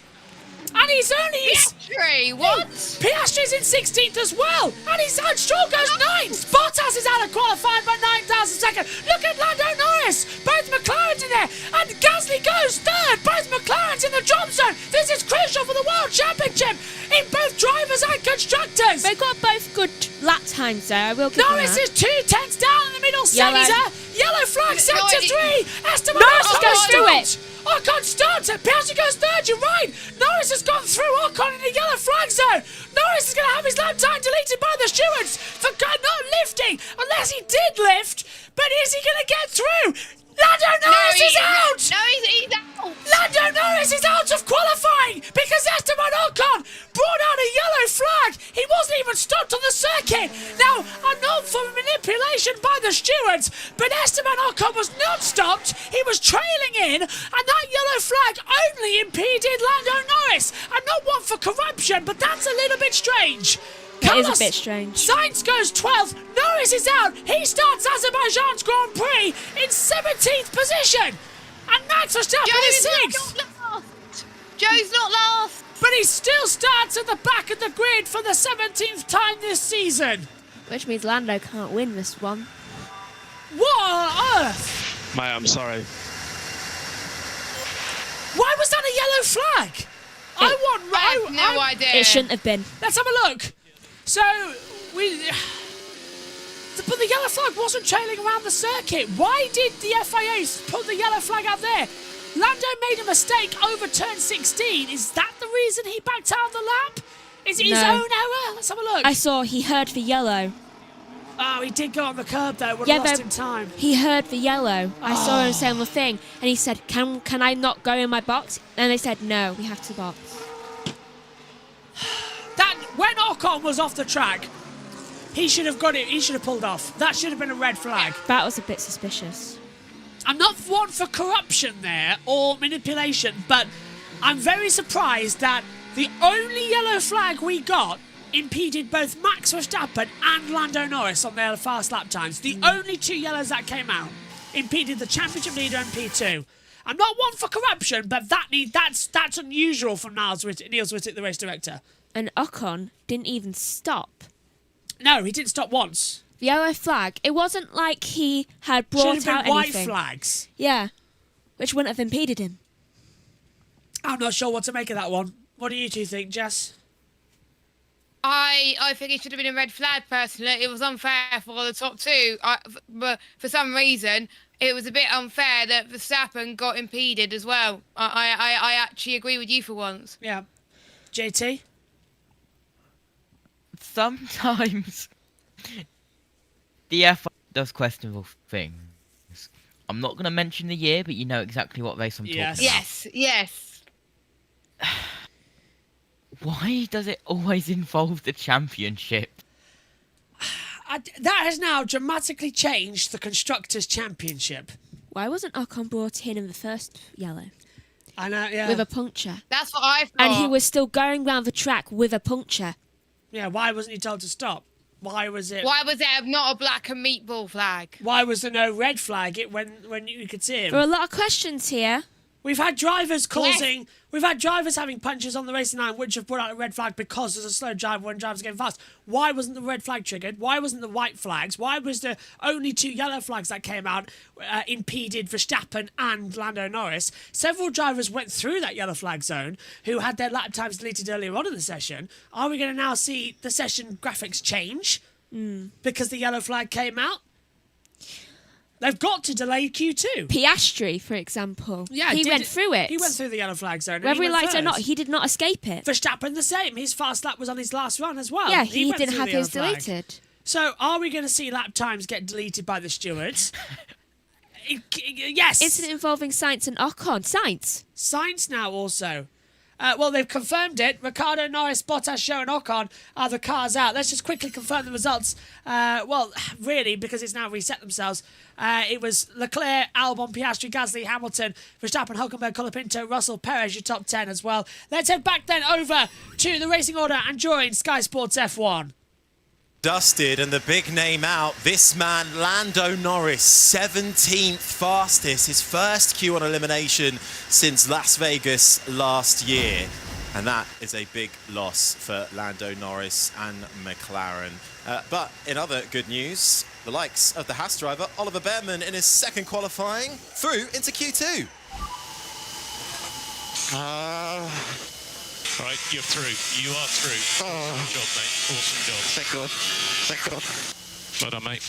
And he's only... Piastri, what? Piastri's in 16th as well. And Stroll goes 9th. Bottas is out of qualifying by 9,000 seconds. Look at Lando Norris. Both McLaren's in there. And Gasly goes third. Both McLaren's in the drop zone. This is crucial for the World Championship in both drivers and constructors. They've got both good lap times there, I will give them Norris that. is 2 tenths down in the middle. Yellow. Centre. Yellow flag, sector 3. Esteban Norris Ocon goes through stopped. Ocon starts it. Piastri goes third. You're right. Norris has gone through Ocon in the yellow flag zone. Norris is going to have his lap time deleted by the stewards for not lifting, unless he did lift. But is he going to get through? Lando Norris is out. No, he's out. Lando Norris is out of qualifying because Esteban Ocon brought out a yellow flag. He wasn't even stopped on the circuit. Now, I'm not for manipulation by the stewards, but Esteban Ocon was not stopped. He was trailing in, and that yellow flag only impeded Lando Norris. I'm not one for corruption, but that's a little bit strange. It is a bit strange. Sainz goes 12th. Norris is out. He starts Azerbaijan's Grand Prix in 17th position. And Max Verstappen is 6th. Joe's not last. But he still starts at the back of the grid for the 17th time this season. Which means Lando can't win this one. What on earth? Mate, I'm sorry. Why was that a yellow flag? I have no idea. It shouldn't have been. Let's have a look. So, but the yellow flag wasn't trailing around the circuit. Why did the FIA put the yellow flag out there? Lando made a mistake over turn 16. Is that the reason he backed out of the lap? Is it his No. own error? Let's have a look. I saw he heard the yellow. Oh, he did go on the curb though. Would Yeah, have lost but him time. he heard the yellow. I saw him say on the thing, and he said, "Can I not go in my box?" And they said, "No, we have to box." That when Ocon was off the track, he should have got it. He should have pulled off. That should have been a red flag. That was a bit suspicious. I'm not one for corruption there or manipulation, but I'm very surprised that the only yellow flag we got impeded both Max Verstappen and Lando Norris on their fast lap times. The only two yellows that came out impeded the championship leader and P2. I'm not one for corruption, but that's unusual from Niels Wittick, the race director. And Ocon didn't even stop. No, he didn't stop once. The yellow flag, it wasn't like he had Should brought have been out white anything. flags. Yeah, which wouldn't have impeded him. I'm not sure what to make of that one. What do you two think, Jess? I think it should have been a red flag, personally. It was unfair for the top two. But for some reason, it was a bit unfair that Verstappen got impeded as well. I actually agree with you for once. Yeah. JT? Sometimes the FIA does questionable things. I'm not going to mention the year, but you know exactly what race I'm talking about. Yes. Why does it always involve the championship? That has now dramatically changed the Constructors' Championship. Why wasn't Ocon brought in the first yellow? I know, yeah. with a puncture. That's what I thought. And he was still going round the track with a puncture. Yeah, why wasn't he told to stop? Why was it? Why was there not a black and meatball flag? Why was there no red flag when you could see him? There are a lot of questions here. We've had drivers causing. We've had drivers having punches on the racing line which have brought out a red flag because there's a slow driver when drivers are getting fast. Why wasn't the red flag triggered? Why wasn't the white flags? Why was there only 2 yellow flags that came out impeded Verstappen and Lando Norris? Several drivers went through that yellow flag zone who had their lap times deleted earlier on in the session. Are we going to now see the session graphics change because the yellow flag came out? They've got to delay Q2. Piastri, for example. Yeah, he went through it. He went through the yellow flag zone. and Whether he went liked it or not, first. he did not escape it. Verstappen the same. His fast lap was on his last run as well. Yeah, he went didn't through have the his yellow flag. deleted. So, are we going to see lap times get deleted by the stewards? Yes. Incident involving Sainz and Ocon. Sainz. Sainz now also. Well, they've confirmed it. Ricciardo, Norris, Bottas, Show and Ocon are the cars out. Let's just quickly confirm the results. Well, really, because it's now reset themselves. It was Leclerc, Albon, Piastri, Gasly, Hamilton, Verstappen, Hulkenberg, Colapinto, Russell, Perez, your top 10 as well. Let's head back then over to the racing order and join Sky Sports F1. Dusted, and the big name out, this man Lando Norris, 17th fastest, his first Q1 elimination since Las Vegas last year, and that is a big loss for Lando Norris and McLaren. But in other good news, the likes of the Haas driver Oliver Behrman in his second qualifying through into Q2. Right, you're through. You are through. Good job, mate. Awesome job. Thank God. Thank God. Well done, mate.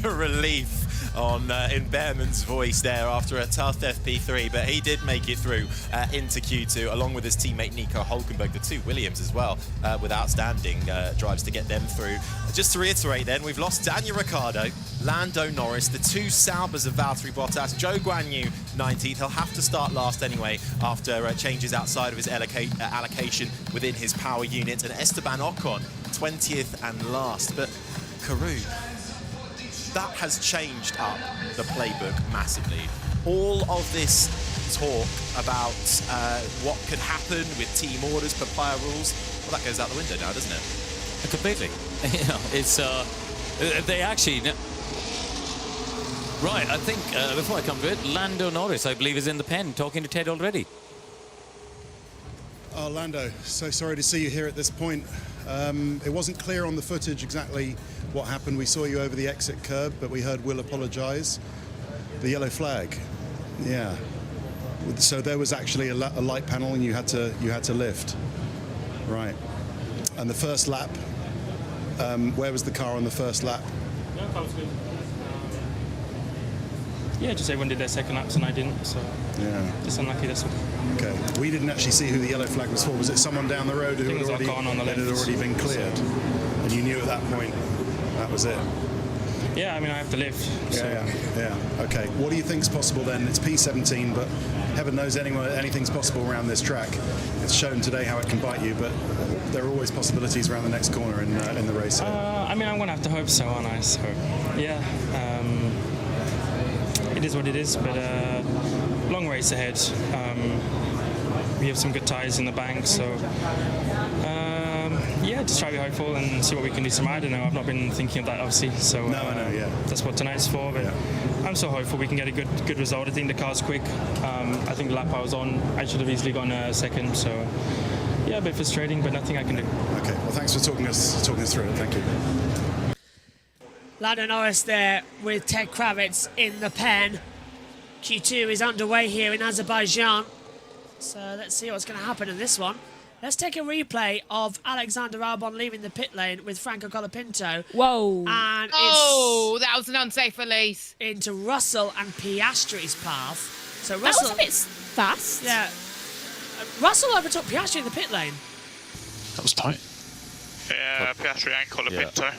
The relief on in Behrman's voice there after a tough FP3, but he did make it through into Q2 along with his teammate Nico Hulkenberg, the 2 Williams as well, with outstanding drives to get them through. Just to reiterate then, we've lost Daniel Ricciardo, Lando Norris, the 2 Saubers of Valtteri Bottas, Zhou Guanyu 19th. He'll have to start last anyway after changes outside of his allocation within his power unit, and Esteban Ocon 20th and last. But Karoo, that has changed up the playbook massively. All of this talk about what could happen with team orders, papaya rules, well, that goes out the window now, doesn't it? Completely. You know, it's they actually. Right, I think before I come to it, Lando Norris, I believe, is in the pen talking to Ted already. Oh, Lando, so sorry to see you here at this point. It wasn't clear on the footage exactly what happened. We saw you over the exit curb, but we heard Will apologise. The yellow flag, yeah. So there was actually a light panel, and you had to lift, right? And the first lap, where was the car on the first lap? Yeah, that was good. Yeah, just everyone did their second laps and I didn't, so yeah, just unlucky, that's all. Okay, we didn't actually see who the yellow flag was for. Was it someone down the road who had already been cleared? And you knew at that point that was it? Yeah, I mean, I have to lift. Yeah. Okay, what do you think's possible then? It's P17, but heaven knows anything's possible around this track. It's shown today how it can bite you, but there are always possibilities around the next corner in the race. I mean, I'm going to have to hope so, aren't I? So, yeah. It is what it is, but long race ahead. We have some good tyres in the bank, so yeah, just try to be hopeful and see what we can do tomorrow. I don't know, I've not been thinking of that obviously, so no, I know, yeah. That's what tonight's for, but I'm so hopeful we can get a good result. I think the car's quick. I think the lap I was on, I should have easily gone a second, so yeah, a bit frustrating, but nothing I can do. Okay, well, thanks for talking us through it. Thank you. Lando Norris there with Ted Kravitz in the pen. Q2 is underway here in Azerbaijan. So let's see what's going to happen in this one. Let's take a replay of Alexander Albon leaving the pit lane with Franco Colapinto. Whoa. And that was an unsafe release. Into Russell and Piastri's path. So That Russell, was a bit fast. Yeah. Russell overtook Piastri in the pit lane. That was tight. Yeah, Piastri and Colapinto.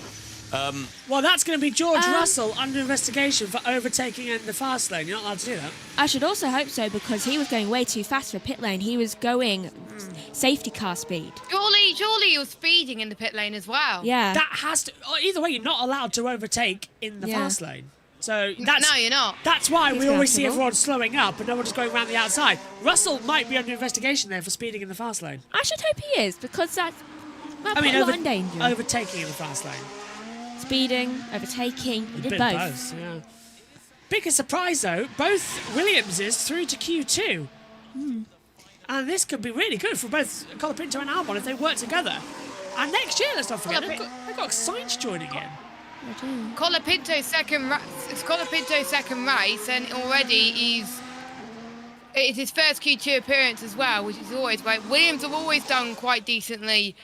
Well, that's going to be George Russell under investigation for overtaking in the fast lane. You're not allowed to do that. I should also hope so, because he was going way too fast for pit lane. He was going safety car speed. Surely he was speeding in the pit lane as well. Yeah. That has to... Either way, you're not allowed to overtake in the fast lane. So that's, no, you're not. That's why He's we always see comfortable. everyone slowing up and no one just going around the outside. Russell might be under investigation there for speeding in the fast lane. I should hope he is, because that might I mean, put a lot in danger. overtaking in the fast lane. Speeding, overtaking, he did Bit both. Yeah. Biggest surprise though, both Williamses through to Q2. And this could be really good for both Colapinto and Albon if they work together. And next year, let's not forget, they've got Sainz joining in. Colapinto's second race, and already it's his first Q2 appearance as well, which is always great. Williams have always done quite decently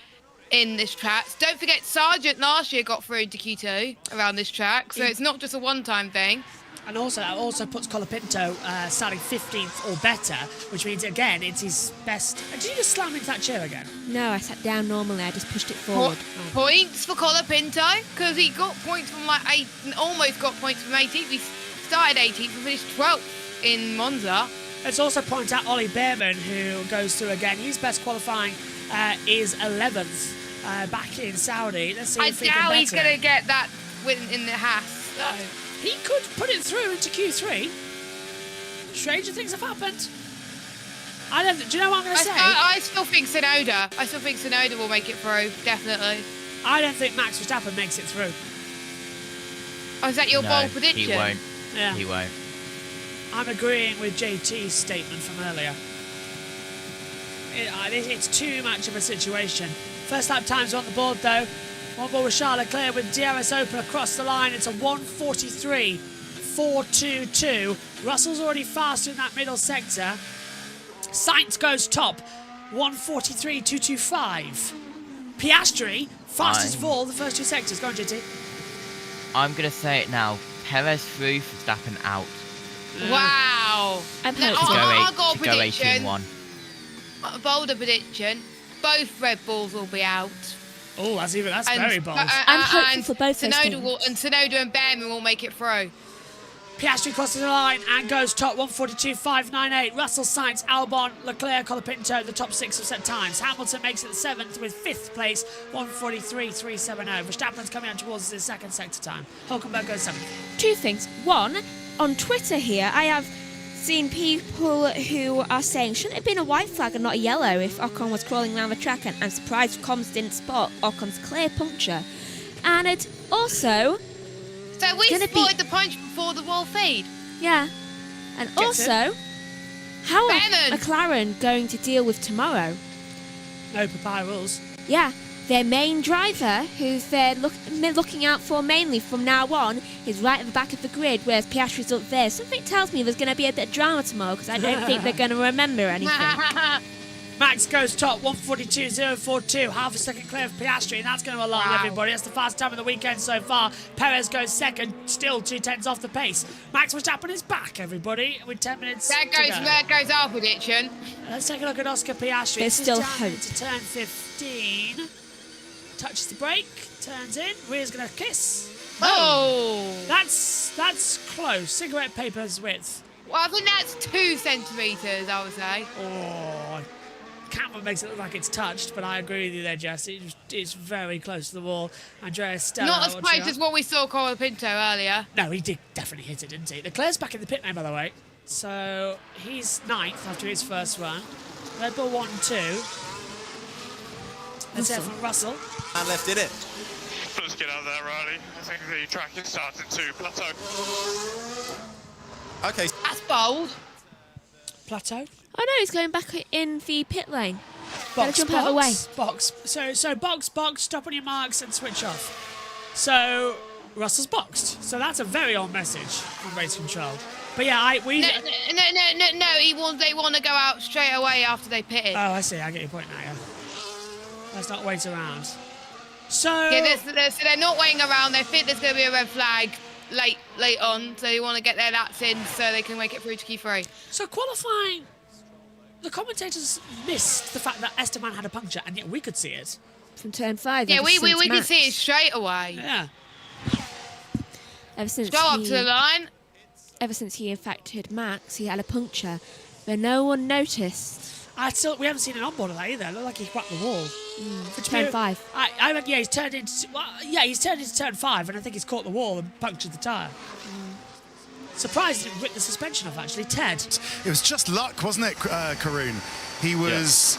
in this track. Don't forget, Sargent last year got through into Q2 around this track, so it's not just a one-time thing. And that also puts Colapinto starting 15th or better, which means, again, it's his best... Did you just slam into that chair again? No, I sat down normally. I just pushed it forward. Points for Colapinto, because he got points from almost got points from 18th. He started 18th and finished 12th in Monza. Let's also point out Ollie Behrman, who goes through again. His best qualifying is 11th back in Saudi. Let's see I if he can doubt he's better. going to get that in the Haas. He could put it through into Q3. Stranger things have happened. Do you know what I'm going to say? I still think Tsunoda. I still think Tsunoda will make it through, definitely. I don't think Max Verstappen makes it through. Oh, is that your bold prediction? He won't. Yeah. He won't. I'm agreeing with JT's statement from earlier. It's too much of a situation. First lap times are on the board though. One ball with Charles Leclerc with DRS open across the line. It's a 1:43.422. Russell's already faster in that middle sector. Sainz goes top, 1:43.225. Piastri, fastest of all the first two sectors. Go on, JT. I'm going to say it now. Perez through, Verstappen out. Wow. I'm No, hopeful. I've got a To go prediction. 18-1. A bolder prediction. Both Red Bulls will be out. Oh, that's very bold. I'm hopeful for both those Tsunoda and Behrman will make it through. Piastri crosses the line and goes top, 1:42.598. Russell, Sainz, Albon, Leclerc, Colapinto, the top six have set times. Hamilton makes it the seventh with fifth place, 1:43.370. Verstappen's coming on towards his second sector time. Hulkenberg goes seventh. Two things. One, on Twitter here, I have seen people who are saying, shouldn't it have been a white flag and not a yellow if Ocon was crawling around the track? And I'm surprised Comms didn't spot Ocon's clear puncture. And it's also... So we spotted the punch before the wall feed. Yeah. And also, how are McLaren going to deal with tomorrow? No papaya rules. Yeah. Their main driver, who's they're looking out for mainly from now on, is right at the back of the grid, whereas Piastri's up there. Something tells me there's going to be a bit of drama tomorrow, because I don't think they're going to remember anything. Max goes top, 1:42.042, half a second clear of Piastri, and that's going to alarm everybody. That's the fastest time of the weekend so far. Perez goes second, still 2/10 off the pace. Max Verstappen is back, everybody, with 10 minutes There goes our prediction. Let's take a look at Oscar Piastri. There's This still is down hope. into turn 15. Touches the brake, turns in, rear's going to kiss. Oh! That's close. Cigarette paper's width. Well, I think that's 2 centimetres, I would say. Oh, camera makes it look like it's touched, but I agree with you there, Jess. It's very close to the wall. Andreas Stella. Not as close as what we saw Colapinto earlier. No, he did definitely hit it, didn't he? Leclerc's back in the pit lane, by the way. So he's 9th after his first run. Red Bull 1-2. Let's hear from Russell. And left in it. Let's get out of there, Riley. I think the track is starting to plateau. Okay. That's bold. Plateau. Oh no, he's going back in the pit lane. Box, jump out of the way. box. So box, stop on your marks and switch off. So Russell's boxed. So that's a very old message from race control. But yeah, No, they want to go out straight away after they pitted. Oh, I see. I get your point now. Yeah. Let's not wait around. So Yeah, they're not waiting around. They think there's going to be a red flag late on, so they want to get their laps in so they can make it through to Q3. So qualifying, the commentators missed the fact that Esteban had a puncture, and yet we could see it. From turn 5. Yeah, ever we since can Max. see it straight away. Yeah. Ever since Go up to the line. Ever since he affected Max, he had a puncture, but no one noticed. We haven't seen an onboard of that either. It looked like he whacked the wall. Turn 5. I reckon, he's turned into turn 5, and I think he's caught the wall and punctured the tyre. Surprised he didn't rip the suspension off, actually. Ted. It was just luck, wasn't it, Karun? He was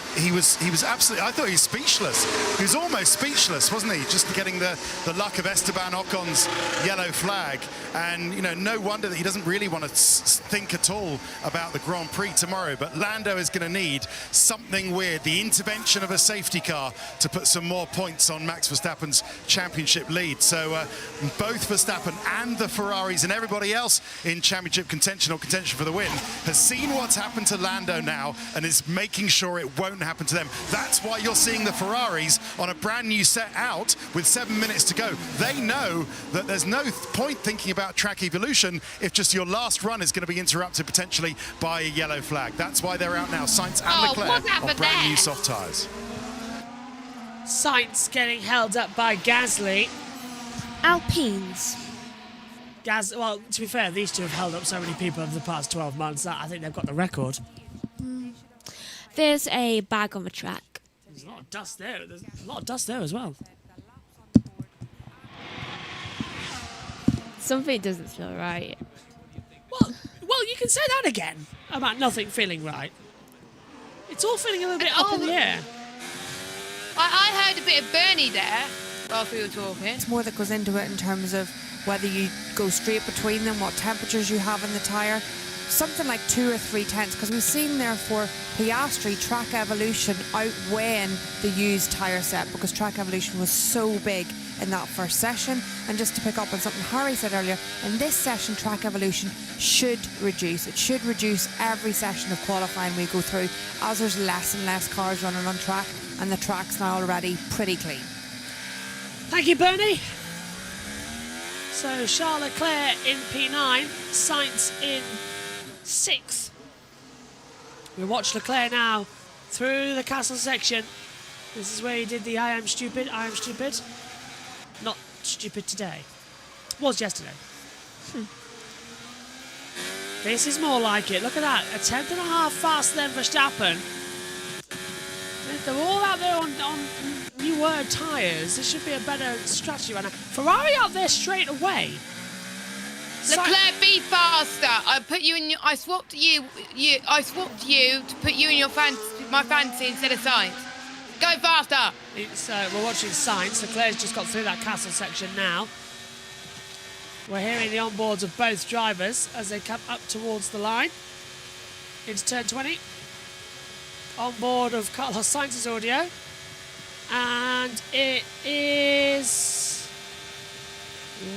absolutely. I thought he was speechless. He was almost speechless, wasn't he? Just getting the luck of Esteban Ocon's yellow flag, and no wonder that he doesn't really want to think at all about the Grand Prix tomorrow. But Lando is going to need something weird, the intervention of a safety car, to put some more points on Max Verstappen's championship lead. So both Verstappen and the Ferraris and everybody else in championship contention or contention for the win has seen what's happened to Lando now and is making sure it won't happen to them. That's why you're seeing the Ferraris on a brand new set out with 7 minutes to go. They know that there's no point thinking about track evolution if just your last run is going to be interrupted potentially by a yellow flag. That's why they're out now, Sainz and Leclerc, on brand new soft tyres. Sainz getting held up by Gasly. Alpines. Well, to be fair, these two have held up so many people over the past 12 months that I think they've got the record. There's a bag on the track. There's a lot of dust there. There's a lot of dust there as well. Something doesn't feel right. Well, you can say that again about nothing feeling right. It's all feeling a little bit up in the air. I heard a bit of Bernie there whilst we were talking. It's more that goes into it in terms of whether you go straight between them, what temperatures you have in the tyre. Something like 2 or 3 tenths, because we've seen therefore Piastri track evolution outweighing the used tyre set, because track evolution was so big in that first session. And just to pick up on something Harry said earlier, in this session track evolution should reduce. It should reduce every session of qualifying we go through, as there's less and less cars running on track, and the track's now already pretty clean. Thank you, Bernie. So Charles Leclerc in P9, Sainz in 6th. We watch Leclerc now through the castle section. This is where he did the I am stupid. Not stupid today. Was yesterday. This is more like it. Look at that. A tenth and a half faster than Verstappen. They're all out there on new word tyres. This should be a better strategy right now. Ferrari out there straight away. Leclerc, be faster. I swapped you to put you in my fantasy instead of Sainz. Go faster. We're watching Sainz. Leclerc's just got through that castle section now. We're hearing the onboards of both drivers as they come up towards the line into turn 20. On board of Carlos Sainz's audio, and it is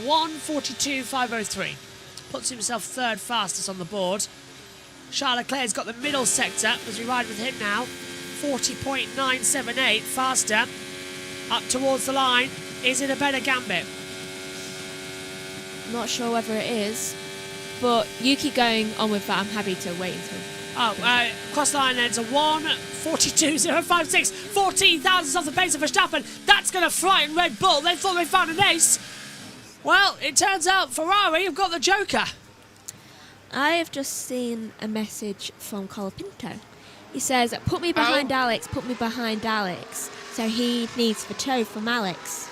1:42.503. Puts himself third fastest on the board. Charles Leclerc's got the middle sector as we ride with him now. 40.978 faster. Up towards the line. Is it a better gambit? Not sure whether it is, but you keep going on with that. I'm happy to wait until. Cross the line then, it's a 1:42.056, 14 thousandths off the pace of Verstappen. That's going to frighten Red Bull. They thought they found an ace. Well, it turns out Ferrari have got the joker. I have just seen a message from Colapinto. He says, put me behind Alex, put me behind Alex. So he needs the toe from Alex.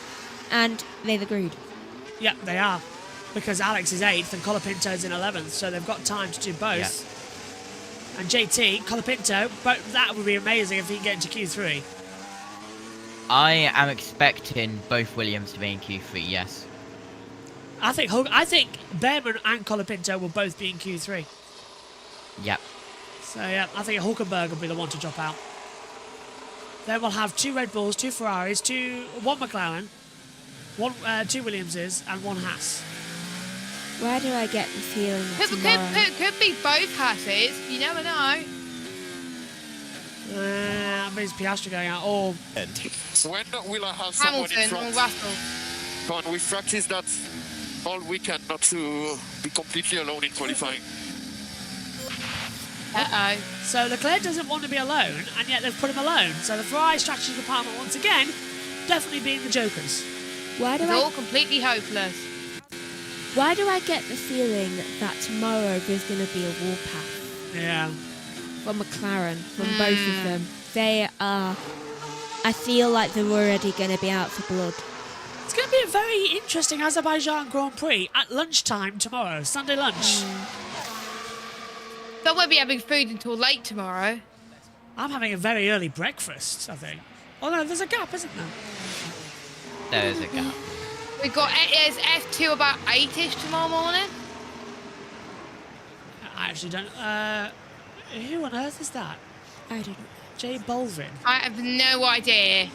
And they've agreed. Yeah, they are. Because Alex is 8th and Colapinto's in 11th, so they've got time to do both. Yeah. And JT, Colapinto, but that would be amazing if he can get into Q3. I am expecting both Williams to be in Q3, yes. I think Behrman and Colapinto will both be in Q3. Yep. So yeah, I think Hulkenberg will be the one to drop out. Then we'll have 2 Red Bulls, 2 Ferraris, 1 McLaren, 2 Williamses, and 1 Haas. Where do I get the feeling tomorrow? Could be both Hasses. You never know. That means Piastri going out all. When will I have someone in Hamilton or front? Russell. Come on, we've practiced that all weekend, not to be completely alone in qualifying. Uh-oh. So Leclerc doesn't want to be alone, and yet they've put him alone. So the Ferrari strategy department, once again, definitely being the jokers. It's all completely hopeless. Why do I get the feeling that tomorrow there's going to be a warpath? Yeah. from McLaren, from both of them. They are... I feel like they're already going to be out for blood. It's going to be a very interesting Azerbaijan Grand Prix at lunchtime tomorrow, Sunday lunch. They won't be having food until late tomorrow. I'm having a very early breakfast, I think. Oh no, there's a gap, isn't there? There is a gap. We've got is F2 about 8ish tomorrow morning. I actually don't... who on earth is that? I don't know. Jay Bolvin. I have no idea.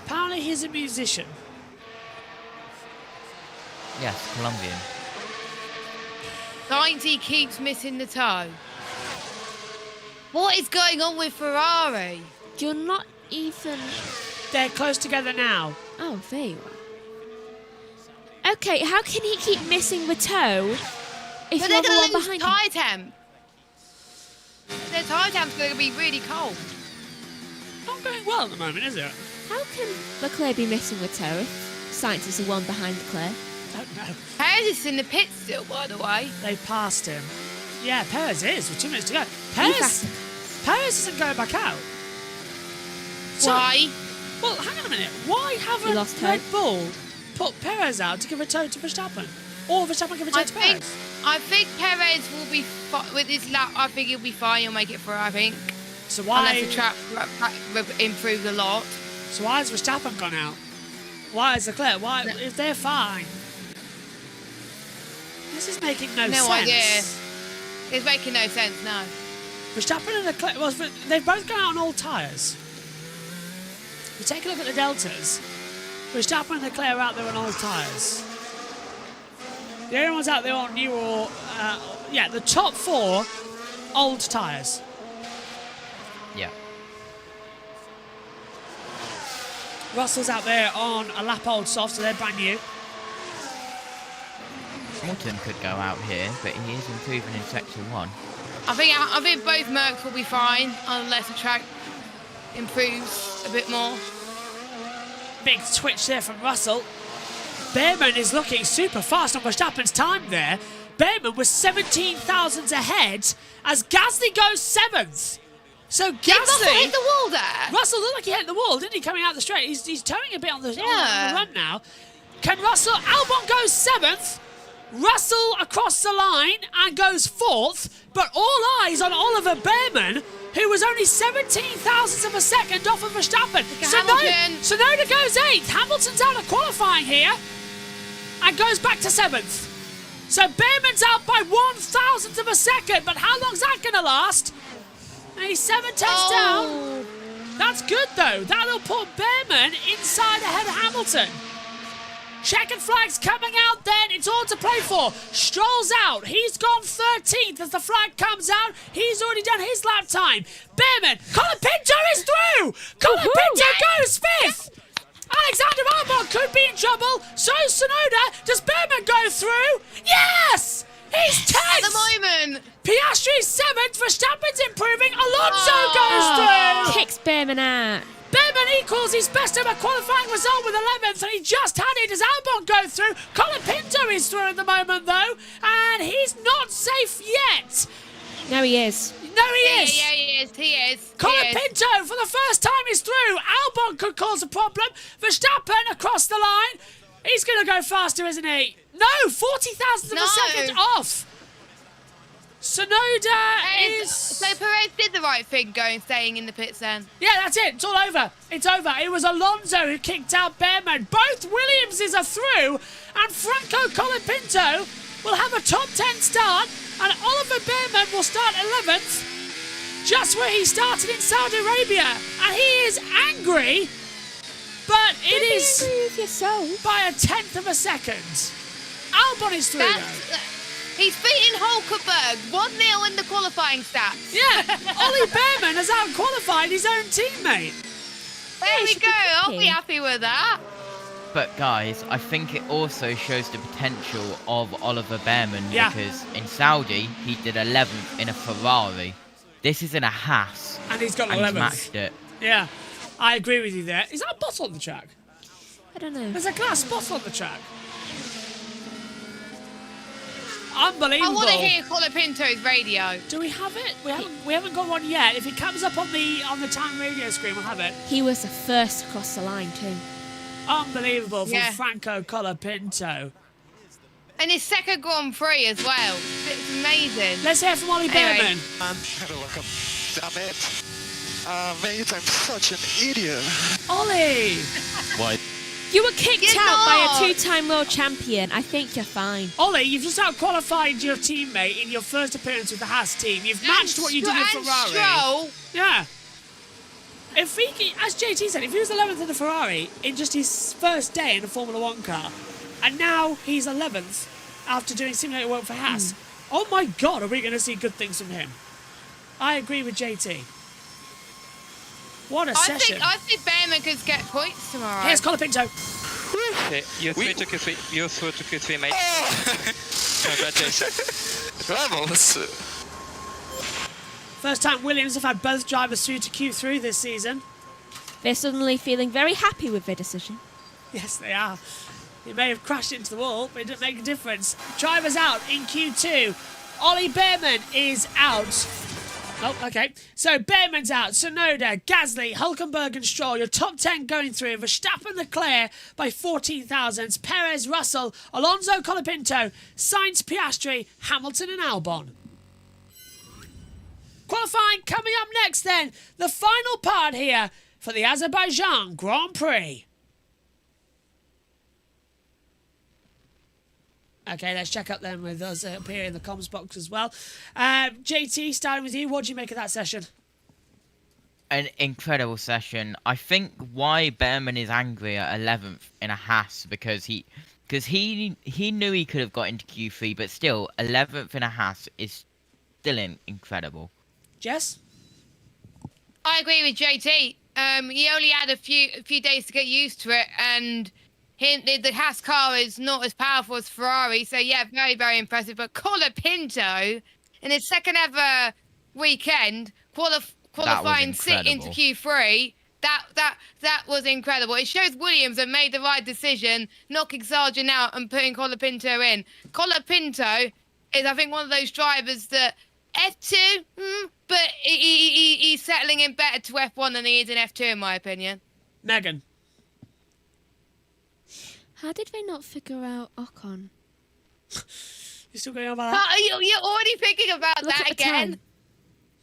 Apparently he's a musician. Yes, Colombian. 90 keeps missing the toe. What is going on with Ferrari? You're not even... They're close together now. Oh, there you are. Okay, how can he keep missing the toe if But you're they're the going one to lose behind tyre him? temp. Their tyre temp's going to be really cold. Not going well at the moment, is it? How can Leclerc be missing the toe if Sainz is the one behind Leclerc? Don't know. Perez is in the pit still, by the way. They passed him. Yeah, Perez is with 2 minutes to go. Perez isn't going back out. So, Why? Well, hang on a minute. Why haven't Red Bull put Perez out to give a toe to Verstappen? Or Verstappen give a toe to Perez? I think Perez will be with his lap. I think he'll be fine. He'll make it through. I think. So why? Unless the track improved a lot. So why has Verstappen gone out? Why is Leclerc? Why if they're fine? This is making no sense. No idea. It's making no sense. No. Verstappen and Leclerc. Well, they've both gone out on all tyres. If you take a look at the deltas, Verstappen and Leclerc are out there on all tyres. The only ones out there on new or the top 4 old tyres. Yeah. Russell's out there on a lap old soft, so they're brand new. Hamilton could go out here, but he is improving in section 1. I think both Mercs will be fine unless the track improves a bit more. Big twitch there from Russell. Behrman is looking super fast on Verstappen's time there. Behrman was 17 thousandths ahead as Gasly goes 7th. So Gasly... Did Russell hit the wall there? Russell looked like he hit the wall, didn't he, coming out the straight? He's towing a bit on the run now. Can Russell... Albon goes 7th. Russell across the line and goes 4th. But all eyes on Oliver Behrman, who was only 17 thousandths of a second off of Verstappen. Tsunoda goes 8th. Hamilton's out of qualifying here and goes back to 7th. So Behrman's out by 1,000th of a second, but how long's that going to last? And he's 7 tenths down. That's good, though. That'll put Behrman inside ahead of Hamilton. Checkered flags coming out then. It's all to play for. Stroll's out. He's gone 13th as the flag comes out. He's already done his lap time. Behrman. Colin Pinto is through. Colin Pinto goes 5th. Alexander Albon could be in trouble. So Tsunoda. Does Behrman go through? Yes! He's 10th. At the moment. Piastri's 7th. Verstappen's improving. Alonso goes through. Kicks Behrman out. Behrman equals his best ever qualifying result with 11th, and he just had it as Albon go through. Colin Pinto is through at the moment, though, and he's not safe yet. No, he is. No, he is. Yeah, he is. He is. Colin Pinto, for the first time, is through. Albon could cause a problem. Verstappen across the line. He's going to go faster, isn't he? No, 40 thousandths of a second off. Tsunoda is... So Perez did the right thing staying in the pits then? Yeah, that's it. It's all over. It's over. It was Alonso who kicked out Behrman. Both Williamses are through, and Franco Colapinto will have a top 10 start, and Oliver Behrman will start 11th, just where he started in Saudi Arabia. And he is angry, but it is by a 10th of a second. Albon is through, though. He's beaten Hulkenberg 1-0 in the qualifying stats. Yeah, Ollie Behrman has out-qualified his own teammate. There we go. I'll be happy with that. But guys, I think it also shows the potential of Oliver Behrman because in Saudi he did 11th in a Ferrari. This is in a Haas. And he's got 11th. And he's matched it. Yeah, I agree with you there. Is that a bottle on the track? I don't know. There's a glass bottle on the track. Unbelievable. I want to hear Colapinto's radio. Do we have it? We haven't got one yet. If it comes up on the time radio screen, we'll have it. He was the first across the line too. Unbelievable from Franco Colapinto. And his second Grand Prix as well. It's amazing. Let's hear from Ollie Behrman. Have a look. Damn it. Mate, I'm such an idiot. Ollie! Why? You were kicked You're out by not. a two-time world champion. I think you're fine. Ollie, you've just out-qualified your teammate in your first appearance with the Haas team. You've matched what you did in Ferrari. Stroll. Yeah. If he, as JT said, if he was 11th in the Ferrari in just his first day in a Formula 1 car, and now he's 11th after doing simulator work for Haas, oh my God, are we going to see good things from him? I agree with JT. What a session. I think Behrman could get points tomorrow. Here's Colapinto. Okay, you're through to Q3. You're through to Q3, mate. Congratulations. Vamos. First time Williams have had both drivers through to Q3 this season. They're suddenly feeling very happy with their decision. Yes, they are. He may have crashed into the wall, but it didn't make a difference. Drivers out in Q2. Ollie Behrman is out. Oh, okay. So Behrman's out. Tsunoda, Gasly, Hulkenberg and Stroll. Your top 10 going through. Verstappen, Leclerc by 14 thousandths. Perez, Russell, Alonso, Colapinto, Sainz, Piastri, Hamilton and Albon. Qualifying coming up next then. The final part here for the Azerbaijan Grand Prix. Okay, let's check up then with us up here in the comms box as well. JT, starting with you, what do you make of that session? An incredible session. I think why Behrman is angry at 11th in a Haas because he knew he could have got into Q3, but still 11th in a Haas is still incredible. Jess? I agree with JT. He only had a few days to get used to it, and the Haas car is not as powerful as Ferrari, so yeah, very, very impressive. But Colapinto, in his second ever weekend, qualifying sit into Q3, that was incredible. It shows Williams have made the right decision, knocking Sargent out and putting Colapinto in. Colapinto is, I think, one of those drivers that F2, but he's settling in better to F1 than he is in F2, in my opinion. Megan? How did they not figure out Ocon? You're still going on about that? You're already thinking about Look that at the again? time.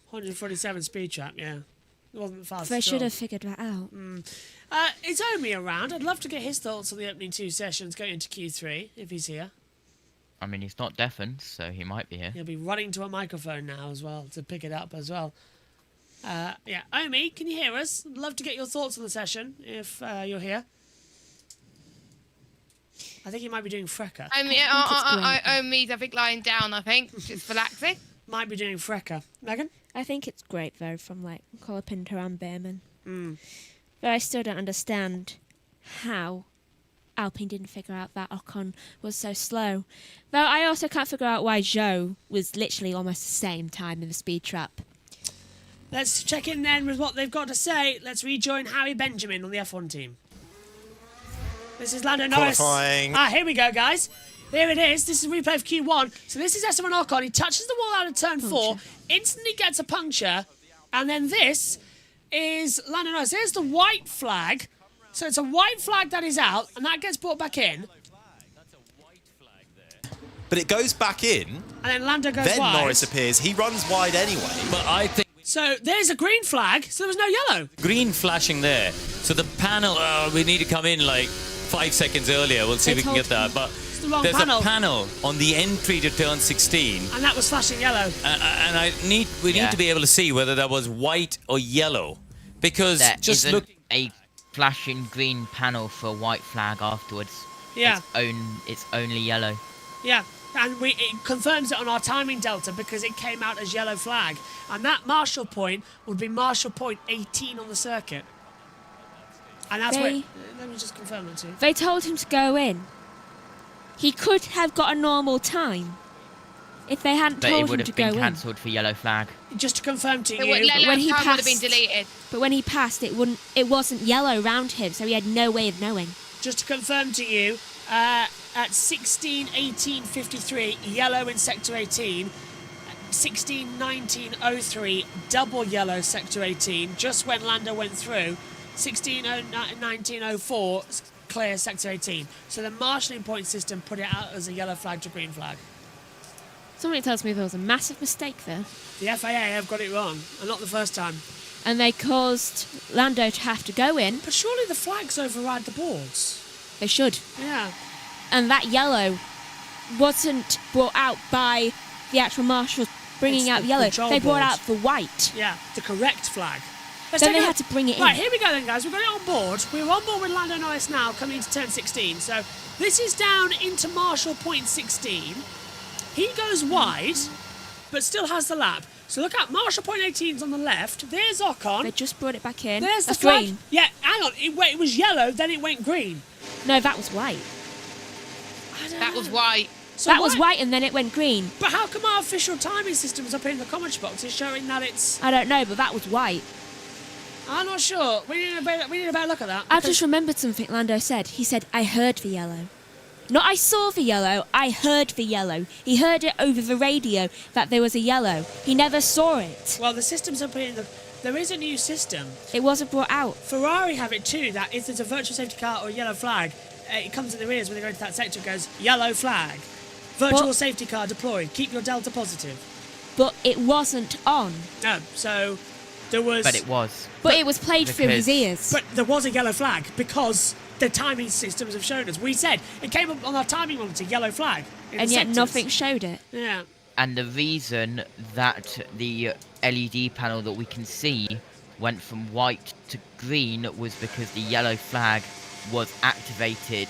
147 speed trap, yeah. It wasn't fast. They should have figured that out. Is Omi around? I'd love to get his thoughts on the opening two sessions going into Q3, if he's here. I mean, he's not deafened, so he might be here. He'll be running to a microphone now as well to pick it up as well. Yeah, Omi, can you hear us? I'd love to get your thoughts on the session if you're here. I think he might be doing Frecker. I think lying down, just relaxing. Might be doing Frecker. Megan? I think it's great, though, from, Colapinto and Behrman. But I still don't understand how Alpine didn't figure out that Ocon was so slow. Though I also can't figure out why Zhou was literally almost the same time in the speed trap. Let's check in then with what they've got to say. Let's rejoin Harry Benjamin on the F1 team. This is Lando Norris. Qualifying. Here we go, guys. There it is. This is replay of Q1. So this is Esteban Ocon. He touches the wall out of turn 4, instantly gets a puncture, and then this is Lando Norris. There's the white flag. So it's a white flag that is out, and that gets brought back in. But it goes back in. And then Lando goes then wide. Norris appears. He runs wide anyway. But I think... So there's a green flag, so there was no yellow. Green flashing there. So the panel, we need to come in 5 seconds earlier. We'll see if we can get that. But there's a panel on the entry to turn 16. And that was flashing yellow. And we need to be able to see whether that was white or yellow. Because There just isn't look... a flashing green panel for a white flag afterwards. Yeah. It's only yellow. Yeah. And it confirms it on our timing delta because it came out as yellow flag. And that Marshall point would be Marshall point 18 on the circuit. And that's where... Let me just confirm that too. They told him to go in. He could have got a normal time if they hadn't But told it him would to have go been in. cancelled for yellow flag. Just to confirm to you... When he time would have passed, been deleted. But when he passed, it wasn't yellow around him, so he had no way of knowing. Just to confirm to you, at 16:18:53, yellow in sector 18. 16:19:03, double yellow sector 18, just when Lando went through. 16:19:04, clear sector 18. So the marshalling point system put it out as a yellow flag to green flag. Somebody tells me there was a massive mistake there. The FAA have got it wrong, and not the first time. And they caused Lando to have to go in. But surely the flags override the boards. They should. Yeah. And that yellow wasn't brought out by the actual marshals bringing out the yellow. They brought out the white. Yeah, the correct flag. Then they had to bring it in. Right, here we go then, guys. We've got it on board. We're on board with Lando Norris now, coming into turn 16. So this is down into marshal point 16. He goes wide, but still has the lap. So look at marshal point 18's on the left. There's Ocon. They just brought it back in. There's the That's flag. green. Yeah, hang on. It was yellow, then it went green. No, that was white. That was white. So that was white and then it went green. But how come our official timing system is up in the commentary box is showing that it's... I don't know, but that was white. I'm not sure. We need a better look at that. I've just remembered something Lando said. He said, I heard the yellow. Not I saw the yellow, I heard the yellow. He heard it over the radio that there was a yellow. He never saw it. Well, the system's up in the... There is a new system. It wasn't brought out. Ferrari have it too, that if there's a virtual safety car or a yellow flag, it comes in their ears when they go into that sector, it goes, yellow flag. Virtual safety car deployed. Keep your delta positive. But it wasn't on. No, so there was... But it was. But it was played through his ears. But there was a yellow flag because the timing systems have shown us. We said it came up on our timing monitor, yellow flag. And yet nothing showed it. Yeah. And the reason that the LED panel that we can see went from white to green was because the yellow flag was activated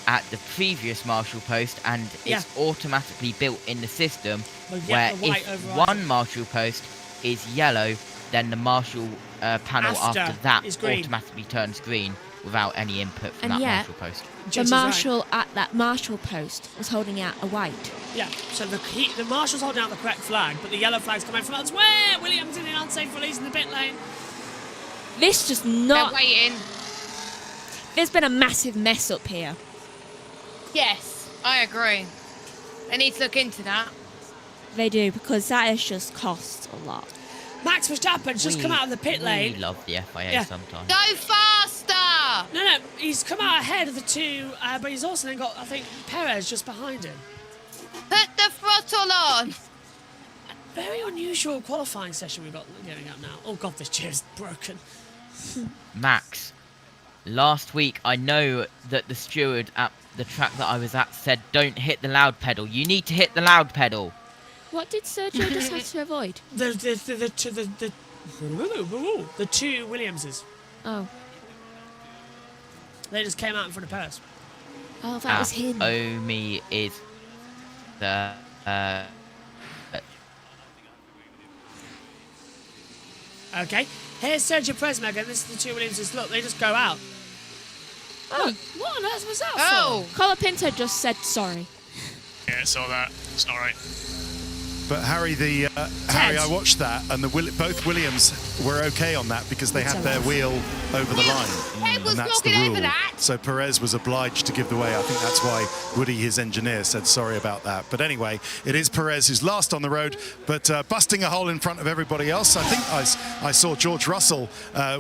at the previous marshal post, and it's automatically built in the system where if one marshal post is yellow, then the marshal panel after that automatically turns green without any input from that marshal post. The marshal at that marshal post was holding out a white. Yeah, so the marshal's holding out the correct flag, but the yellow flag's coming from elsewhere. Williams in an unsafe release in the pit lane. This just not... They're waiting. There's been a massive mess up here. Yes, I agree. They need to look into that. They do, because that has just cost a lot. Max Verstappen's just come out of the pit lane. We love the FIA sometimes. Go faster! No, he's come out ahead of the two, but he's also then got, I think, Perez just behind him. Put the throttle on! Very unusual qualifying session we've got going up now. Oh god, this chair's broken. Max, last week I know that the steward at the track that I was at said don't hit the loud pedal. You need to hit the loud pedal. What did Sergio just have to avoid? The two Williamses. Oh. They just came out in front of Perez. Oh, that was him. Omi is the... Okay, here's Sergio Perez, Megan. This is the two Williamses. Look, they just go out. Oh, what on earth was that for? Colapinto just said sorry. Yeah, I saw that. It's not right. But Harry, Harry, I watched that, and both Williams were okay on that because they had their wheel over the line, and that's the rule. So Perez was obliged to give the way. I think that's why Woody, his engineer, said sorry about that. But anyway, it is Perez who's last on the road, but busting a hole in front of everybody else. I think I saw George Russell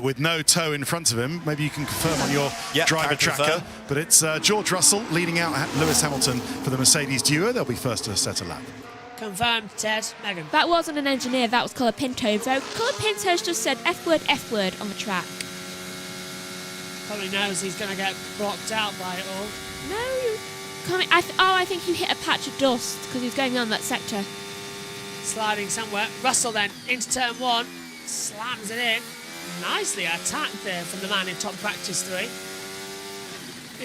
with no toe in front of him. Maybe you can confirm on your driver tracker. But it's George Russell leading out Lewis Hamilton for the Mercedes duo. They'll be first to set a lap. Confirmed, Ted. Megan. That wasn't an engineer, that was Colapinto, though Colapinto's just said F word on the track. Probably knows he's going to get blocked out by it all. No, I think you hit a patch of dust because he was going on that sector. Sliding somewhere. Russell then into turn one, slams it in. Nicely attacked there from the man in top practice 3.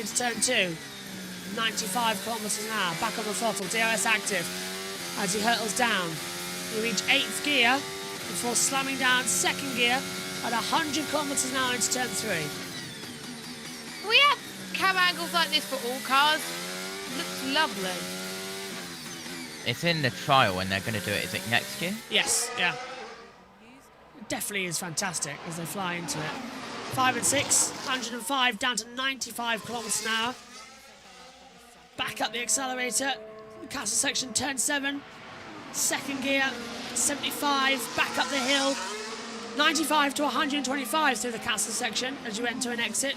Into turn 2, 95 kilometers an hour, back on the throttle, DRS active. As he hurtles down, we reach 8th gear before slamming down 2nd gear at 100 kilometers an hour into turn 3. Can we have cam angles like this for all cars? It looks lovely. It's in the trial and they're going to do it, is it next year? Yes, yeah. It definitely is fantastic as they fly into it. 5 and 6, 105 down to 95 kilometers an hour. back up the accelerator. Castle section, turn 7. Second gear, 75, back up the hill. 95 to 125 through the castle section as you enter an exit.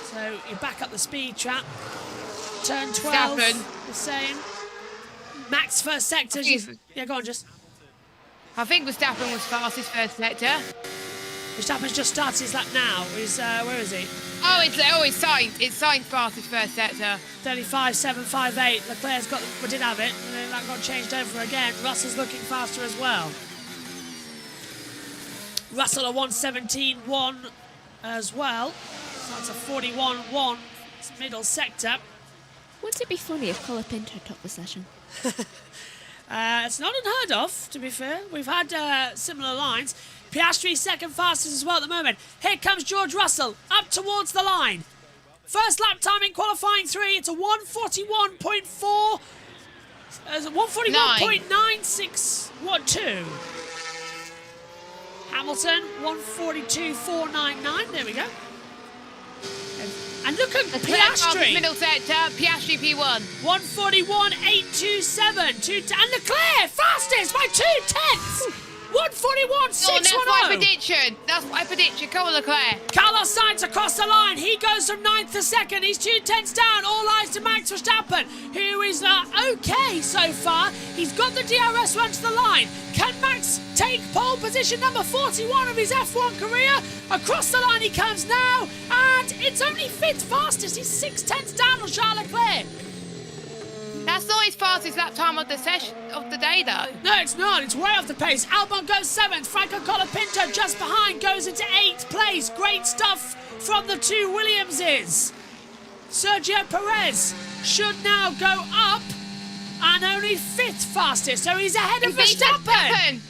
So you back up the speed trap. Turn 12, the same. Max first sector. Yeah, go on, just. I think Verstappen was fastest first sector. Verstappen's just started his lap now. Where is he? Oh, it's Sainz. It's Sainz fastest first sector. 35.758. Leclerc's did have it, and then that got changed over again. Russell's looking faster as well. Russell a 1:17.1 as well. So that's a 41.1 middle sector. Wouldn't it be funny if Colapinto took the session? It's not unheard of, to be fair. We've had similar lines. Piastri second fastest as well at the moment. Here comes George Russell up towards the line. First lap time in qualifying 3. It's a 141.4. 141.9612. Hamilton 142.499. There we go. And look at Piastri. Middle sector, Piastri P1. 141.827. And Leclerc fastest by 2/10. 141.610. That's my prediction. That's my prediction. Come on, Leclerc. Carlos Sainz across the line. He goes from 9th to 2nd. He's 2/10 down. All eyes to Max Verstappen, who is okay so far. He's got the DRS run to the line. Can Max take pole position number 41 of his F1 career? Across the line he comes now, and it's only 5th fastest. He's 6/10 down on Charles Leclerc. That's not his fastest lap time of the day, though. No, it's not. It's way off the pace. Albon goes 7th. Franco Colapinto just behind goes into 8th place. Great stuff from the two Williamses. Sergio Perez should now go up, and only 5th fastest. So he's ahead of Verstappen.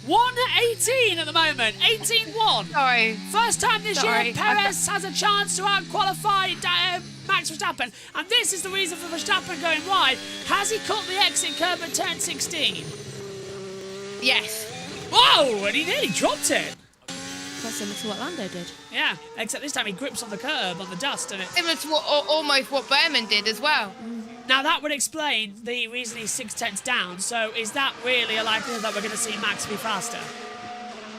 1:18 at the moment. 18.1. Sorry. First time this year, Perez has a chance to out-qualify Max Verstappen. And this is the reason for Verstappen going wide. Has he caught the exit curb at turn 16? Yes. Whoa! And he nearly dropped it. That's similar to what Lando did. Yeah, except this time he grips on the curb, on the dust. And Similar to almost what Berman did as well. Now that would explain the reason he's 6/10 down. So is that really a likelihood that we're going to see Max be faster?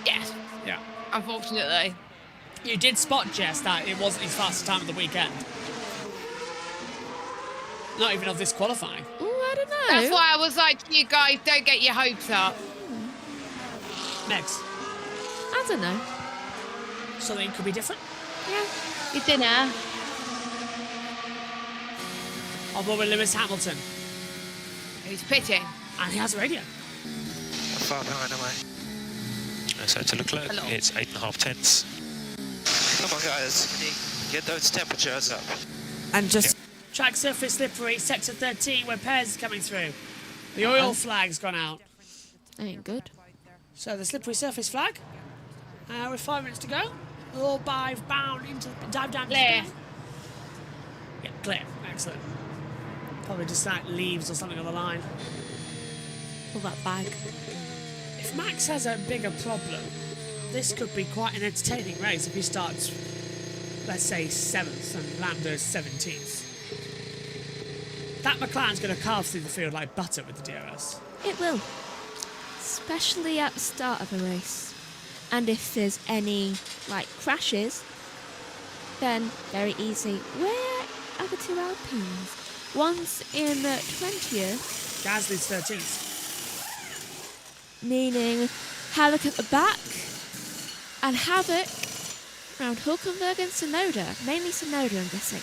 Yes. Yeah. Unfortunately. You did spot, Jess, that it wasn't his fastest time of the weekend. Not even of this qualifying. Ooh, I don't know. That's why I was like to you guys, don't get your hopes up. Next. I don't know. Something could be different? Yeah. Your dinner. On board with Lewis Hamilton. He's pitting. And he has a radio. Far behind away. So to Leclerc, it's 8.5 tenths. Come on, guys. Get those temperatures up. And just... Track surface slippery, sector 13, where Perez is coming through. The oil flag's gone out. Ain't good. So the slippery surface flag. With 5 minutes to go. All dive down into clear. Yeah, clear. Excellent. Probably just like leaves or something on the line. All that bag. If Max has a bigger problem, this could be quite an entertaining race if he starts, let's say, 7th and Lando's 17th. That McLaren's going to carve through the field like butter with the DRS. It will. Especially at the start of a race. And if there's any, crashes, then very easy. Where are the two Alpines? One's in 20th. Gasly's 13th. Meaning Havoc at the back. And Havoc around Hulkenberg and Tsunoda. Mainly Tsunoda, I'm guessing.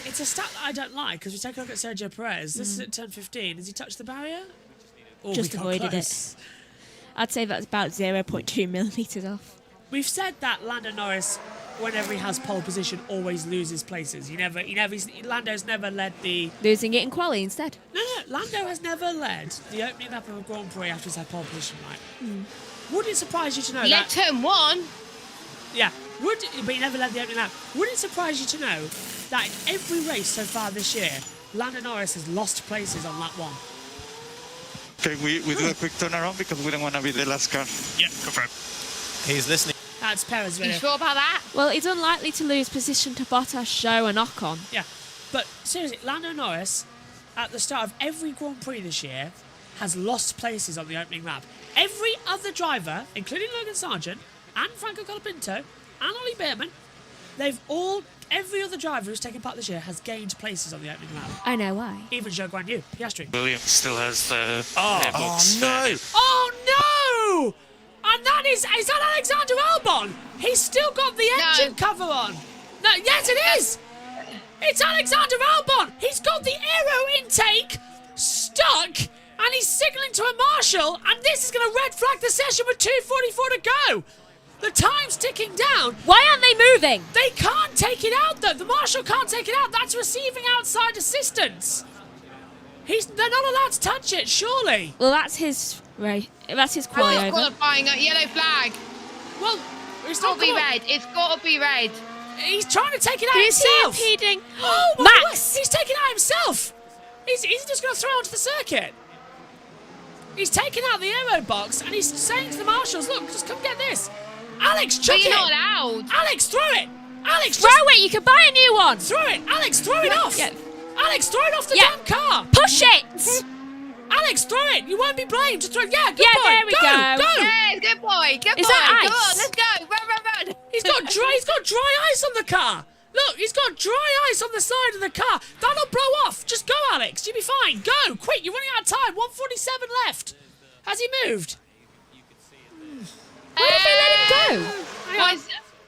It's a stat that I don't like, because we take a look at Sergio Perez. This is at turn 15. Has he touched the barrier? Just avoided it. I'd say that's about 0.2 millimetres off. We've said that Lando Norris, whenever he has pole position, always loses places. Lando's never led the... Losing it in quali instead. No, Lando has never led the opening lap of a Grand Prix after he's had pole position, right? Would it surprise you to know that... turn 1. Yeah, but he never led the opening lap. Would it surprise you to know that in every race so far this year, Lando Norris has lost places on lap 1? Okay, we do a quick turnaround because we don't want to be the last car. Yeah, confirm. He's listening. That's Perez' video. You sure about that? Well, he's unlikely to lose position to Bottas, Show and Ocon. Yeah, but seriously, Lando Norris, at the start of every Grand Prix this year, has lost places on the opening lap. Every other driver, including Logan Sargent and Franco Colapinto and Ollie Bearman, every other driver who's taken part this year has gained places on the opening lap. I know why. Even Zhou Guan Yu, Piastri. Williams still has the Oh, no! Oh no! And is that Alexander Albon? He's still got the engine cover on. No, yes it is! It's Alexander Albon! He's got the aero intake stuck and he's signalling to a marshal, and this is going to red flag the session with 2:44 to go. The time's ticking down. Why aren't they moving? They can't take it out, though. The marshal can't take it out. That's receiving outside assistance. They're not allowed to touch it, surely. Well, that's his That's his quali over. Qualifying a yellow flag. Well, it's got to be red. It's got to be red. He's trying to take it out Who's himself. he impeding? Oh, my Max! God. He's taking it out himself. He's just going to throw onto the circuit. He's taken out the aero box and he's saying to the marshals, look, just come get this. Alex, chuck it. You're not allowed. Alex, throw it. Alex, throw it. You can buy a new one. Throw it. Alex, throw it off. Yeah. Alex, throw it off the damn car. Push it. Alex, throw it. You won't be blamed. Just throw it. Yeah, good boy. There we go. Yeah, good boy. Good boy. Is that ice? Come on, let's go. Run. He's got dry ice on the car. Look, he's got dry ice on the side of the car. That'll blow off. Just go, Alex. You'll be fine. Go. Quick, you're running out of time. 1:47 left. Has he moved? Where did they let him go?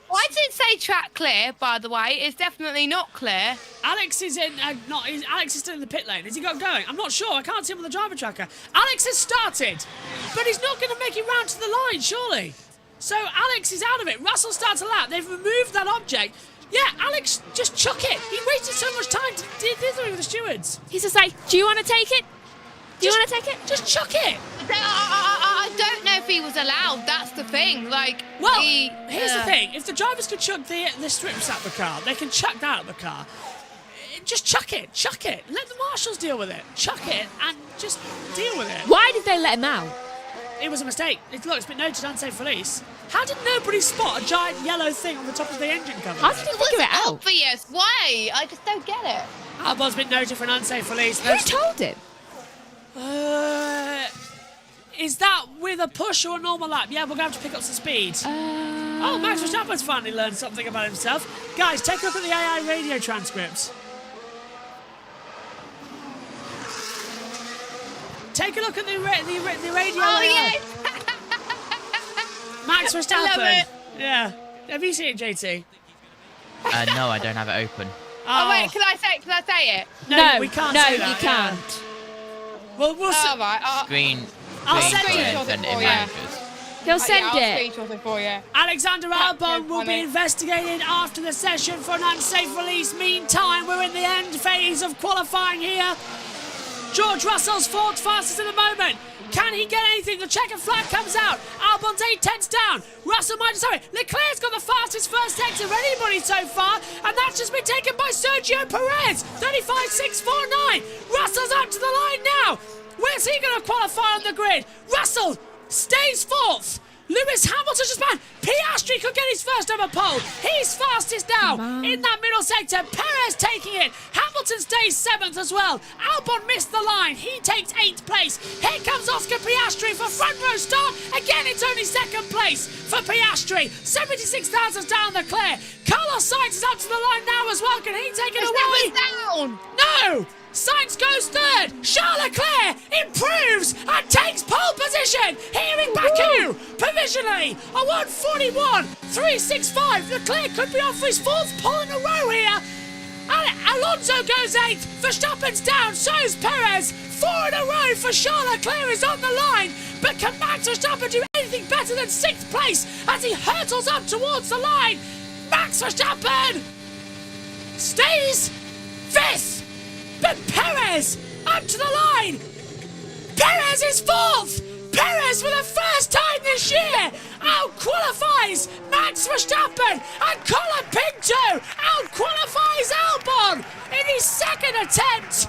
Why did it say track clear, by the way? It's definitely not clear. Alex is in. Alex is still in the pit lane. Has he got going? I'm not sure. I can't see him on the driver tracker. Alex has started, but he's not going to make it round to the line, surely. So Alex is out of it. Russell starts a lap. They've removed that object. Yeah, Alex, just chuck it. He wasted so much time dithering with the stewards. He's just like, do you want to take it? Do you want to take it? Just chuck it. I don't know if he was allowed. That's the thing. Well, here's the thing. If the drivers could chuck the strips out the car, they can chuck that out the car. Just chuck it. Chuck it. Let the marshals deal with it. Chuck it and just deal with it. Why did they let him out? It was a mistake. It's been noted unsafe release. How did nobody spot a giant yellow thing on the top of the engine cover? How did he figure it out? Obvious. Why? I just don't get it. Albon's been noted for an unsafe release. Who told him? Is that with a push or a normal lap? Yeah, we're going to have to pick up some speed. Oh, Max Verstappen's finally learned something about himself. Guys, take a look at the AI radio transcripts. Take a look at the radio. Oh, yes! Max Verstappen. I love it. Yeah. Have you seen it, JT? No, I don't have it open. Oh, wait, can I say it? No, we can't say that. No, you can't. Yeah. Well, we'll see. Right. I'll send it. Send it in managers. He'll send I'll it. screenshot it for you. Alexander Albon will be investigated after the session for an unsafe release. Meantime, we're in the end phase of qualifying here. George Russell's fourth fastest at the moment. Can he get anything? The checkered flag comes out. Albon's 8/10 down. Russell might just have it. Leclerc's got the fastest first exit of anybody so far, and that's just been taken by Sergio Perez. 35.649. Russell's up to the line now. Where's he going to qualify on the grid? Russell stays fourth. Lewis Hamilton just man. Piastri could get his first ever pole. He's fastest now in that middle sector. Perez taking it. Hamilton stays seventh as well. Albon missed the line. He takes 8th place. Here comes Oscar Piastri for front row start. Again, it's only 2nd place for Piastri. 76 thousandths down the clear. Carlos Sainz is up to the line now as well. Can he take it away? Down. No! Sainz goes third. Charles Leclerc improves and takes pole position here in Baku. Provisionally, a 1:41.365. Leclerc could be off for his 4th pole in a row here. And Alonso goes 8th. Verstappen's down. So's Perez. 4 in a row for Charles Leclerc is on the line. But can Max Verstappen do anything better than 6th place as he hurtles up towards the line? Max Verstappen stays 5th. But Perez up to the line. Perez is 4th. Perez for the first time this year out-qualifies Max Verstappen, and Colapinto out-qualifies Albon in his 2nd attempt.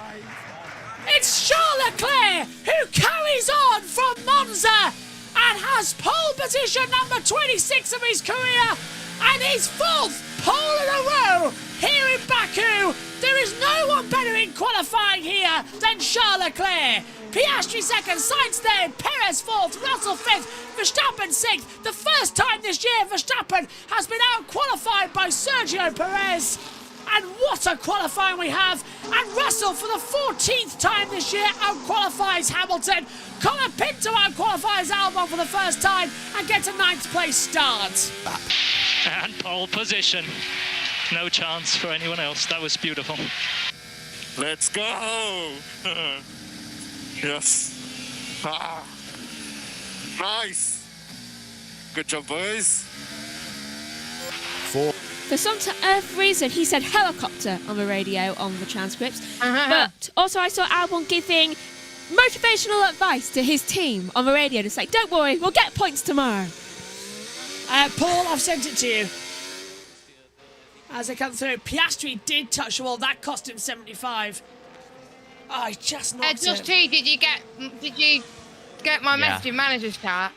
It's Charles Leclerc who carries on from Monza and has has pole position number 26 of his career and his 4th pole in a row here in Baku. There is no one better in qualifying here than Charles Leclerc. Piastri 2nd, Sainz 3rd, Perez 4th, Russell 5th, Verstappen 6th. The first time this year Verstappen has been out-qualified by Sergio Perez. And what a qualifying we have. And Russell, for the 14th time this year, out-qualifies Hamilton. Colin Pinto out-qualifies Albon for the first time and gets a 9th place start. And pole position. No chance for anyone else. That was beautiful. Let's go! Yes. Ah. Nice. Good job, boys. For some earth reason, he said helicopter on the radio on the transcripts. But also I saw Albon giving motivational advice to his team on the radio to say, don't worry, we'll get points tomorrow. Paul, I've sent it to you. As they come through, Piastri did touch the wall. That cost him 75. Oh, he just knocked Just it. T, did you get my message in manager's chat?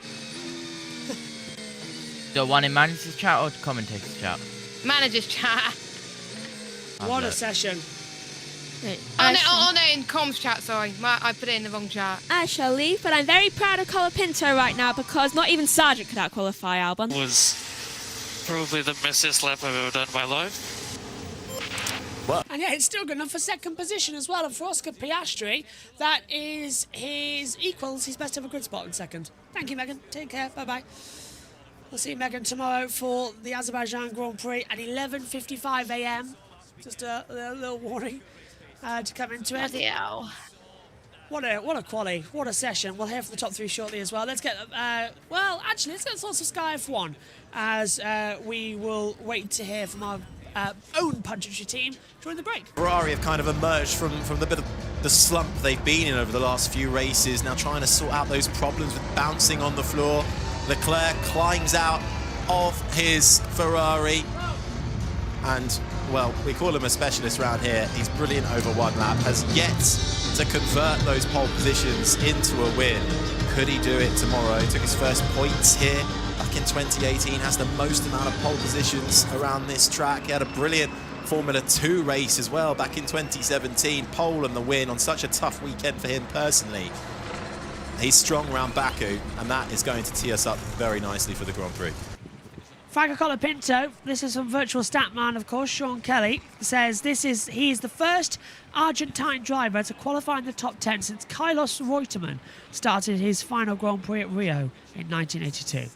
The one in manager's chat or commentator's chat? Manager's chat. What a session. Oh no, in comms chat, sorry. I put it in the wrong chat. I shall leave, but I'm very proud of Colin Pinto right now because not even Sargent could out-qualify Albon. Was probably the messiest lap I've ever done in my life. And yeah, it's still good enough for 2nd position as well. And for Oscar Piastri, that is his best ever grid spot in 2nd. Thank you, Megan. Take care. Bye-bye. We'll see Megan tomorrow for the Azerbaijan Grand Prix at 11:55 a.m. Just a little warning to come into it. Bloody hell. What a quali. What a session. We'll hear from the top 3 shortly as well. Let's get, let's get thoughts of Sky F1 as we will wait to hear from our own Punchy team during the break. Ferrari have kind of emerged from the bit of the slump they've been in over the last few races, now trying to sort out those problems with bouncing on the floor. Leclerc climbs out of his Ferrari and, well, we call him a specialist around here. He's brilliant over one lap, has yet to convert those pole positions into a win. Could he do it tomorrow? He took his first points here back in 2018, has the most amount of pole positions around this track. He had a brilliant Formula 2 race as well back in 2017. Pole and the win on such a tough weekend for him personally. He's strong around Baku, and that is going to tee us up very nicely for the Grand Prix. Franco Colapinto, this is from Virtual Statman, of course. Sean Kelly says he is the first Argentine driver to qualify in the top 10 since Carlos Reutemann started his final Grand Prix at Rio in 1982.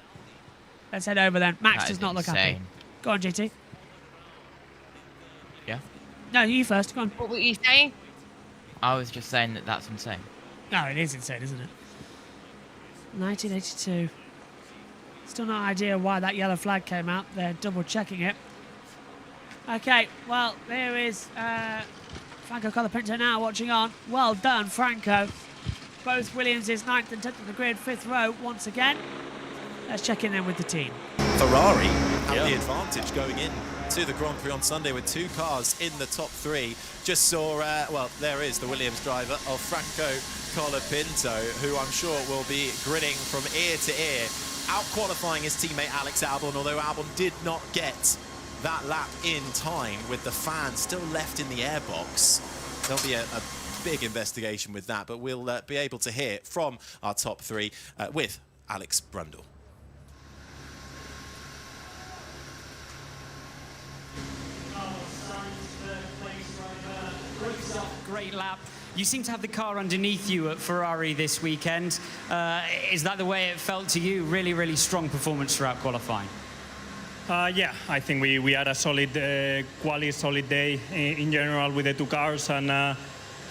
Let's head over then. Max does not look happy. Go on, GT. Yeah? No, you first. Go on. What were you saying? I was just saying that that's insane. No, it is insane, isn't it? 1982. Still no idea why that yellow flag came out. They're double checking it. Okay, well, there is Franco Colapinto now watching on. Well done, Franco. Both Williams is 9th and 10th of the grid, 5th row once again. Let's check in then with the team. Ferrari have the advantage going in to the Grand Prix on Sunday with 2 cars in the top 3. Just saw, well, there is the Williams driver of Franco Colapinto, who I'm sure will be grinning from ear to ear, out-qualifying his teammate Alex Albon, although Albon did not get that lap in time with the fan still left in the airbox. There'll be a big investigation with that, but we'll be able to hear from our top 3 with Alex Brundle. Great lap. You seem to have the car underneath you at Ferrari this weekend. Is that the way it felt to you? Really, really strong performance throughout qualifying. Yeah, I think we had a solid quali, solid day in general with the 2 cars, and I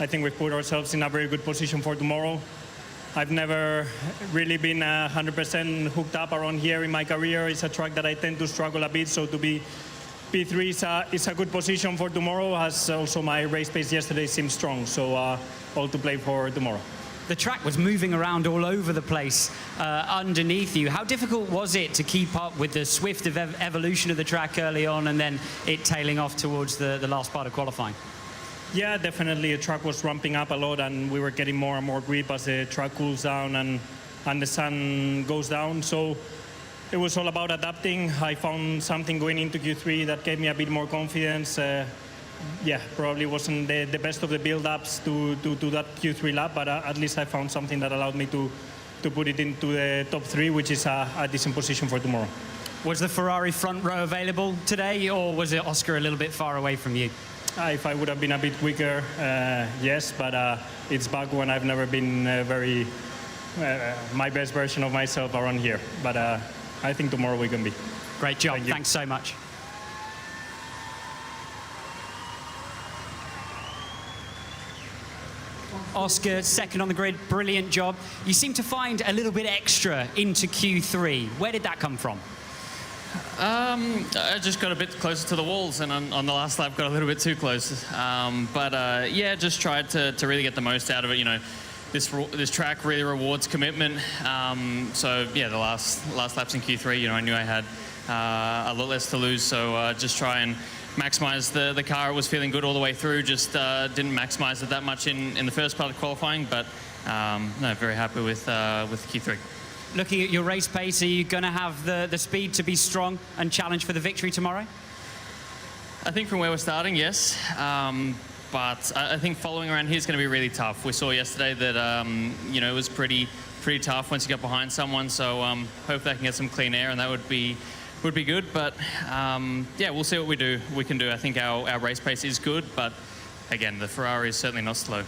think we put ourselves in a very good position for tomorrow. I've never really been 100% hooked up around here in my career. It's a track that I tend to struggle a bit, so to be P3 is a good position for tomorrow, as also my race pace yesterday seemed strong, so all to play for tomorrow. The track was moving around all over the place underneath you. How difficult was it to keep up with the swift evolution of the track early on and then it tailing off towards the last part of qualifying? Yeah, definitely. The track was ramping up a lot and we were getting more and more grip as the track cools down, and and the sun goes down. So it was all about adapting. I found something going into Q3 that gave me a bit more confidence. Yeah, probably wasn't the best of the build-ups to that Q3 lap, but at least I found something that allowed me to put it into the top 3, which is a decent position for tomorrow. Was the Ferrari front row available today, or was it Oscar a little bit far away from you? If I would have been a bit quicker, yes, but it's Baku and I've never been my best version of myself around here. But I think tomorrow we can be. Great job. Thanks so much. Oscar, second on the grid, brilliant job. You seem to find a little bit extra into Q3. Where did that come from? I just got a bit closer to the walls, and on the last lap got a little bit too close. Yeah, just tried to really get the most out of it. You know, this track really rewards commitment. So yeah, the last laps in Q3, you know, I knew I had a lot less to lose. So just try and maximize the car. It was feeling good all the way through. Just didn't maximize it that much in the first part of qualifying, but no, very happy with Q3. Looking at your race pace, are you going to have the speed to be strong and challenge for the victory tomorrow? I think from where we're starting, yes. But I think following around here is going to be really tough. We saw yesterday that you know, it was pretty tough once you got behind someone. So hopefully I can get some clean air, and that would be good. But yeah, we'll see what we can do. I think our race pace is good, but again, the Ferrari is certainly not slow.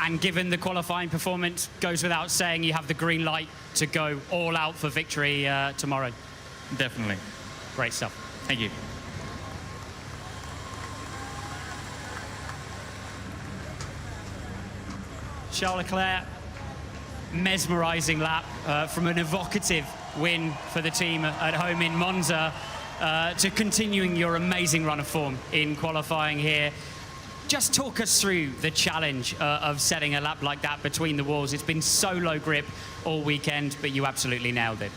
And given the qualifying performance, goes without saying you have the green light to go all out for victory tomorrow. Definitely. Great stuff. Thank you. Charles Leclerc, mesmerising lap from an evocative win for the team at home in Monza to continuing your amazing run of form in qualifying here. Just talk us through the challenge of setting a lap like that between the walls. It's been so low grip all weekend, but you absolutely nailed it.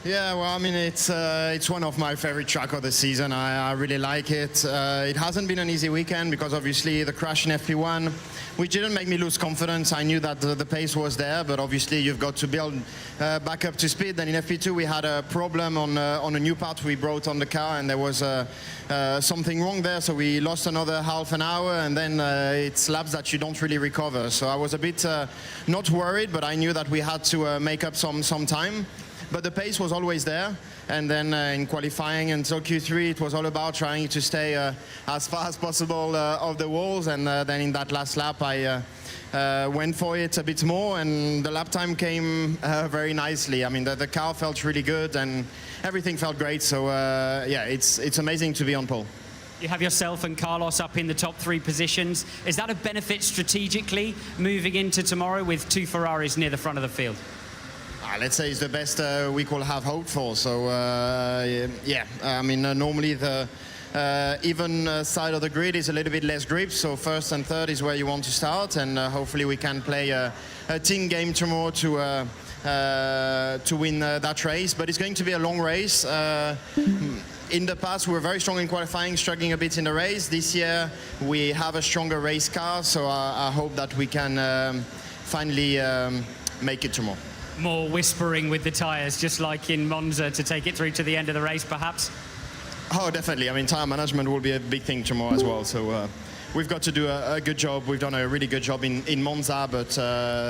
Yeah, well, I mean, it's one of my favorite tracks of the season. I really like it. It hasn't been an easy weekend because obviously the crash in FP1, which didn't make me lose confidence. I knew that the pace was there, but obviously you've got to build back up to speed. Then in FP2 we had a problem on a new part we brought on the car, and there was something wrong there, so we lost another half an hour, and then it's laps that you don't really recover. So I was a bit not worried, but I knew that we had to make up some time. But the pace was always there, and then in qualifying until Q3 it was all about trying to stay as far as possible off the walls, and then in that last lap I went for it a bit more, and the lap time came very nicely. I mean, the car felt really good and everything felt great, so yeah, it's amazing to be on pole. You have yourself and Carlos up in the top 3 positions. Is that a benefit strategically moving into tomorrow with 2 Ferraris near the front of the field? Let's say it's the best we could have hoped for. So yeah, I mean, normally the even side of the grid is a little bit less grip, so first and third is where you want to start, and hopefully we can play a team game tomorrow to win that race. But it's going to be a long race. In the past we were very strong in qualifying, struggling a bit in the race. This year we have a stronger race car, so I hope that we can finally make it tomorrow. More whispering with the tyres, just like in Monza, to take it through to the end of the race, perhaps? Oh, definitely. I mean, tyre management will be a big thing tomorrow as well. So we've got to do a good job. We've done a really good job in Monza, but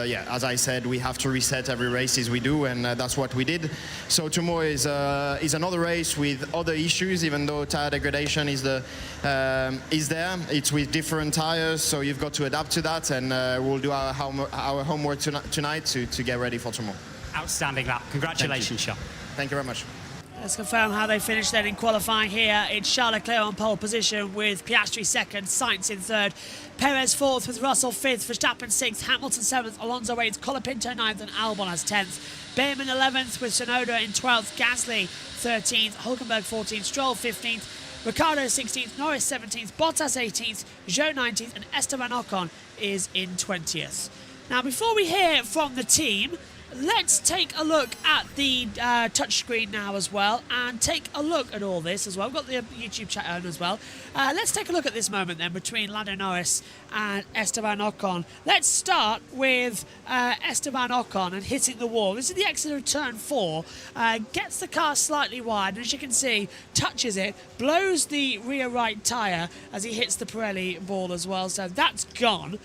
yeah, as I said, we have to reset every race as we do, and that's what we did. So tomorrow is another race with other issues, even though tyre degradation is there. It's with different tyres, so you've got to adapt to that, and we'll do our homework tonight to get ready for tomorrow. Outstanding lap. Congratulations, Charles. Thank you very much. Let's confirm how they finished then in qualifying here. It's Charles Leclerc on pole position with Piastri second, Sainz in third, Perez fourth with Russell fifth, Verstappen sixth, Hamilton seventh, Alonso eighth, Colapinto ninth and Albon as 10th. Behrman 11th with Tsunoda in 12th, Gasly 13th, Hulkenberg 14th, Stroll 15th, Ricciardo 16th, Norris 17th, Bottas 18th, Zhou 19th and Esteban Ocon is in 20th. Now before we hear from the team, let's take a look at the touchscreen now as well, and take a look at all this as well. We've got the YouTube chat on as well. Let's take a look at this moment then between Lando Norris and Esteban Ocon. Let's start with Esteban Ocon and hitting the wall. This is the exit of turn 4. Gets the car slightly wide, and as you can see, touches it, blows the rear right tyre as he hits the Pirelli ball as well, so that's gone.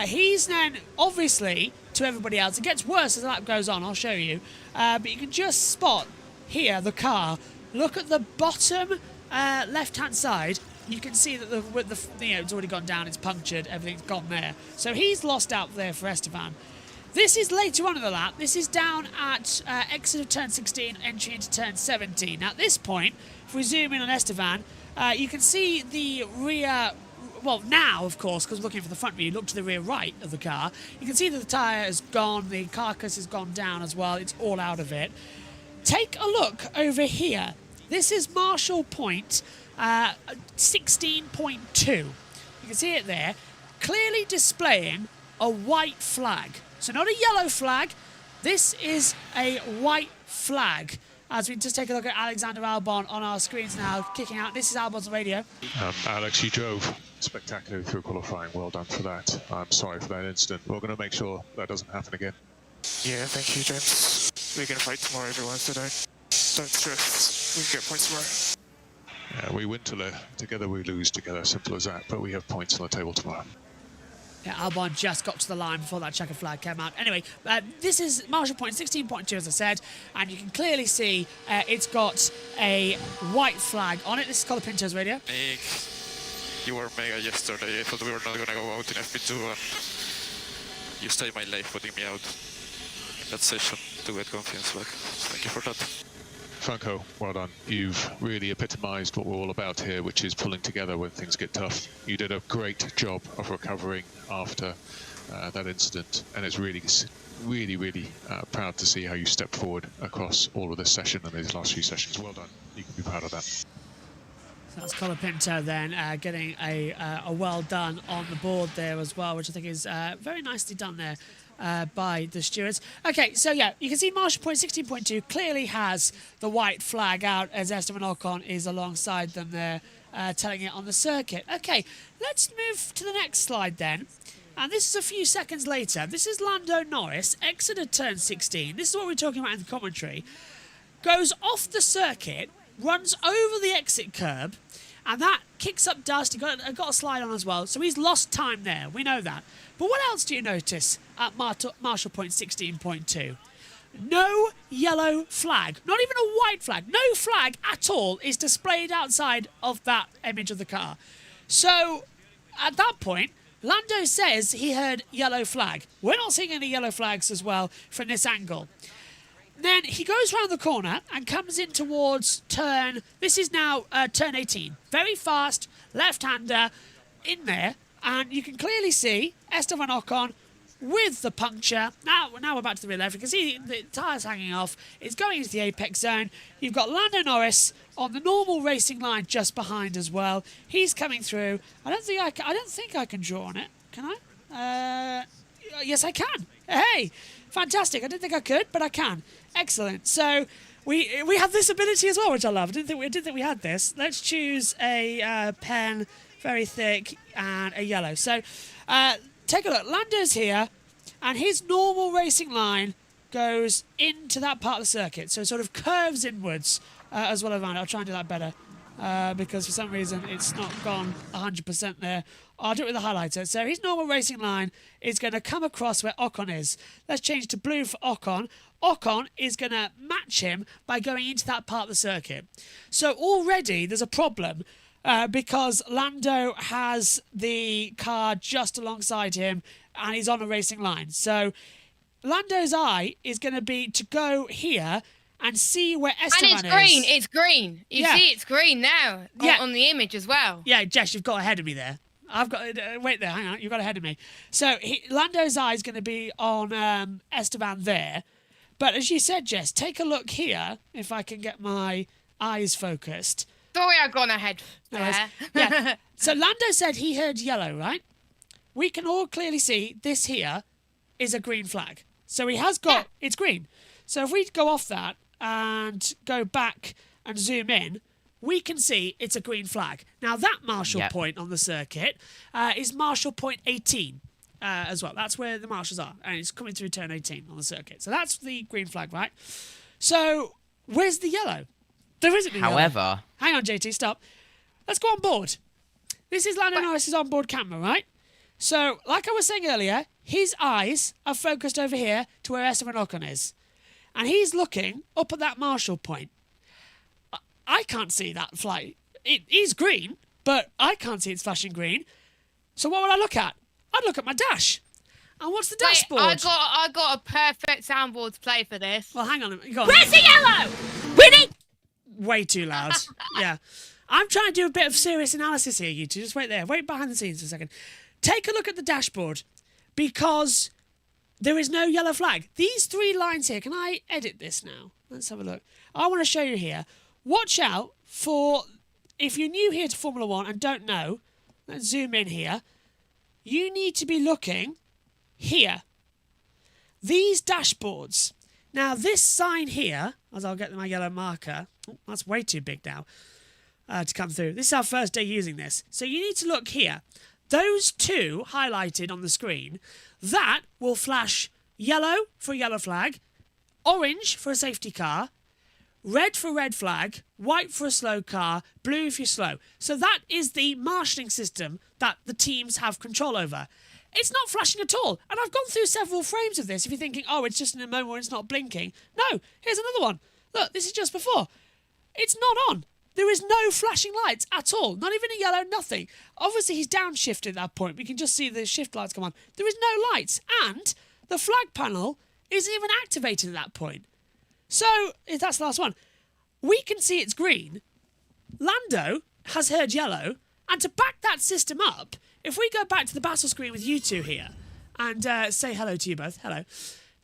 He's then, obviously, to everybody else, it gets worse as the lap goes on, I'll show you, but you can just spot here the car. Look at the bottom left-hand side. You can see that it's already gone down, it's punctured, everything's gone there. So he's lost out there for Esteban. This is later on in the lap. This is down at exit of turn 16, entry into turn 17. Now, at this point, if we zoom in on Esteban, you can see the rear... Well, now, of course, because we're looking for the front view, look to the rear right of the car. You can see that the tyre is gone, the carcass has gone down as well. It's all out of it. Take a look over here. This is Marshall Point 16.2. You can see it there, clearly displaying a white flag. So not a yellow flag, this is a white flag. As we just take a look at Alexander Albon on our screens now, kicking out. This is Albon's radio. Alex, you drove spectacularly through qualifying. Well done for that. I'm sorry for that incident. We're going to make sure that doesn't happen again. Yeah, thank you, James. We're going to fight tomorrow, everyone, so don't stress. We can get points tomorrow. Yeah, we win together, we lose together. Simple as that. But we have points on the table tomorrow. Yeah, Albon just got to the line before that checker flag came out. Anyway, this is Marshall Point 16.2, as I said, and you can clearly see it's got a white flag on it. This is Colapinto's radio. Nick, you were mega yesterday. I thought we were not going to go out in FP2, and you saved my life putting me out in that session to get confidence back. Thank you for that. Franco, well done. You've really epitomised what we're all about here, which is pulling together when things get tough. You did a great job of recovering after that incident, and it's really proud to see how you stepped forward across all of this session and these last few sessions. Well done. You can be proud of that. So that's Colapinto then getting a well done on the board there as well, which I think is very nicely done there. By the stewards. Okay, so yeah, you can see Marshall Point 16.2 clearly has the white flag out as Esteban Ocon is alongside them there, telling it on the circuit. Okay, let's move to the next slide then. And this is a few seconds later. This is Lando Norris, exit turn 16. This is what we're talking about in the commentary. Goes off the circuit, runs over the exit curb, and that kicks up dust. He got a slide on as well, so he's lost time there. We know that. But what else do you notice at Marshall Point 16.2? No yellow flag. Not even a white flag. No flag at all is displayed outside of that image of the car. So, at that point, Lando says he heard yellow flag. We're not seeing any yellow flags as well from this angle. Then he goes round the corner and comes in towards turn... This is now turn 18. Very fast, left-hander in there. And you can clearly see Esteban Ocon with the puncture. Now we're back to the rear left. You can see the tyres hanging off. It's going into the apex zone. You've got Lando Norris on the normal racing line just behind as well. He's coming through. I don't think I can draw on it. Can I? Yes, I can. Hey, fantastic. I didn't think I could, but I can. Excellent. So we have this ability as well, which I love. I didn't think we had this. Let's choose a pen. Very thick, and a yellow. So, take a look. Lando's here, and his normal racing line goes into that part of the circuit. So it sort of curves inwards as well around it. I'll try and do that better because for some reason it's not gone 100% there. I'll do it with the highlighter. So his normal racing line is going to come across where Ocon is. Let's change to blue for Ocon. Ocon is going to match him by going into that part of the circuit. So already there's a problem. Because Lando has the car just alongside him and he's on a racing line. So Lando's eye is going to be to go here and see where Esteban is. And it's green. It's green. You see it's green now on the image as well. Yeah, Jess, you've got ahead of me there. I've got... wait there, hang on. You've got ahead of me. So Lando's eye is going to be on Esteban there. But as you said, Jess, take a look here, if I can get my eyes focused. Sorry, I've gone ahead there. Yeah. So Lando said he heard yellow, right? We can all clearly see this here is a green flag. So he has got, it's green. So if we go off that and go back and zoom in, we can see it's a green flag. Now that marshal point on the circuit is marshal point 18 as well. That's where the marshals are. And it's coming through turn 18 on the circuit. So that's the green flag, right? So where's the yellow? There isn't a yellow. However... Hang on, JT, stop. Let's go on board. This is Lando Norris's onboard camera, right? So, like I was saying earlier, his eyes are focused over here to where Esteban Ocon is. And he's looking up at that marshal point. I can't see that flag. It is green, but I can't see it's flashing green. So what would I look at? I'd look at my dash. And what's the dashboard? I got a perfect soundboard to play for this. Well, hang on. Go on. Where's the yellow? Winnie! Way too loud. Yeah. I'm trying to do a bit of serious analysis here, you two. Just wait there. Wait behind the scenes for a second. Take a look at the dashboard, because there is no yellow flag. These 3 lines here, can I edit this now? Let's have a look. I want to show you here. Watch out for, if you're new here to Formula 1 and don't know, let's zoom in here. You need to be looking here. These dashboards. Now this sign here, as I'll get my yellow marker, oh, that's way too big now to come through. This is our first day using this. So you need to look here. Those 2 highlighted on the screen, that will flash yellow for a yellow flag, orange for a safety car, red for red flag, white for a slow car, blue if you're slow. So that is the marshalling system that the teams have control over. It's not flashing at all. And I've gone through several frames of this. If you're thinking, oh, it's just in a moment where it's not blinking. No, here's another one. Look, this is just before. It's not on. There is no flashing lights at all. Not even a yellow, nothing. Obviously, he's downshifted at that point. We can just see the shift lights come on. There is no lights. And the flag panel isn't even activated at that point. So, if that's the last one, we can see it's green. Lando has heard yellow. And to back that system up, if we go back to the battle screen with you two here and say hello to you both, hello.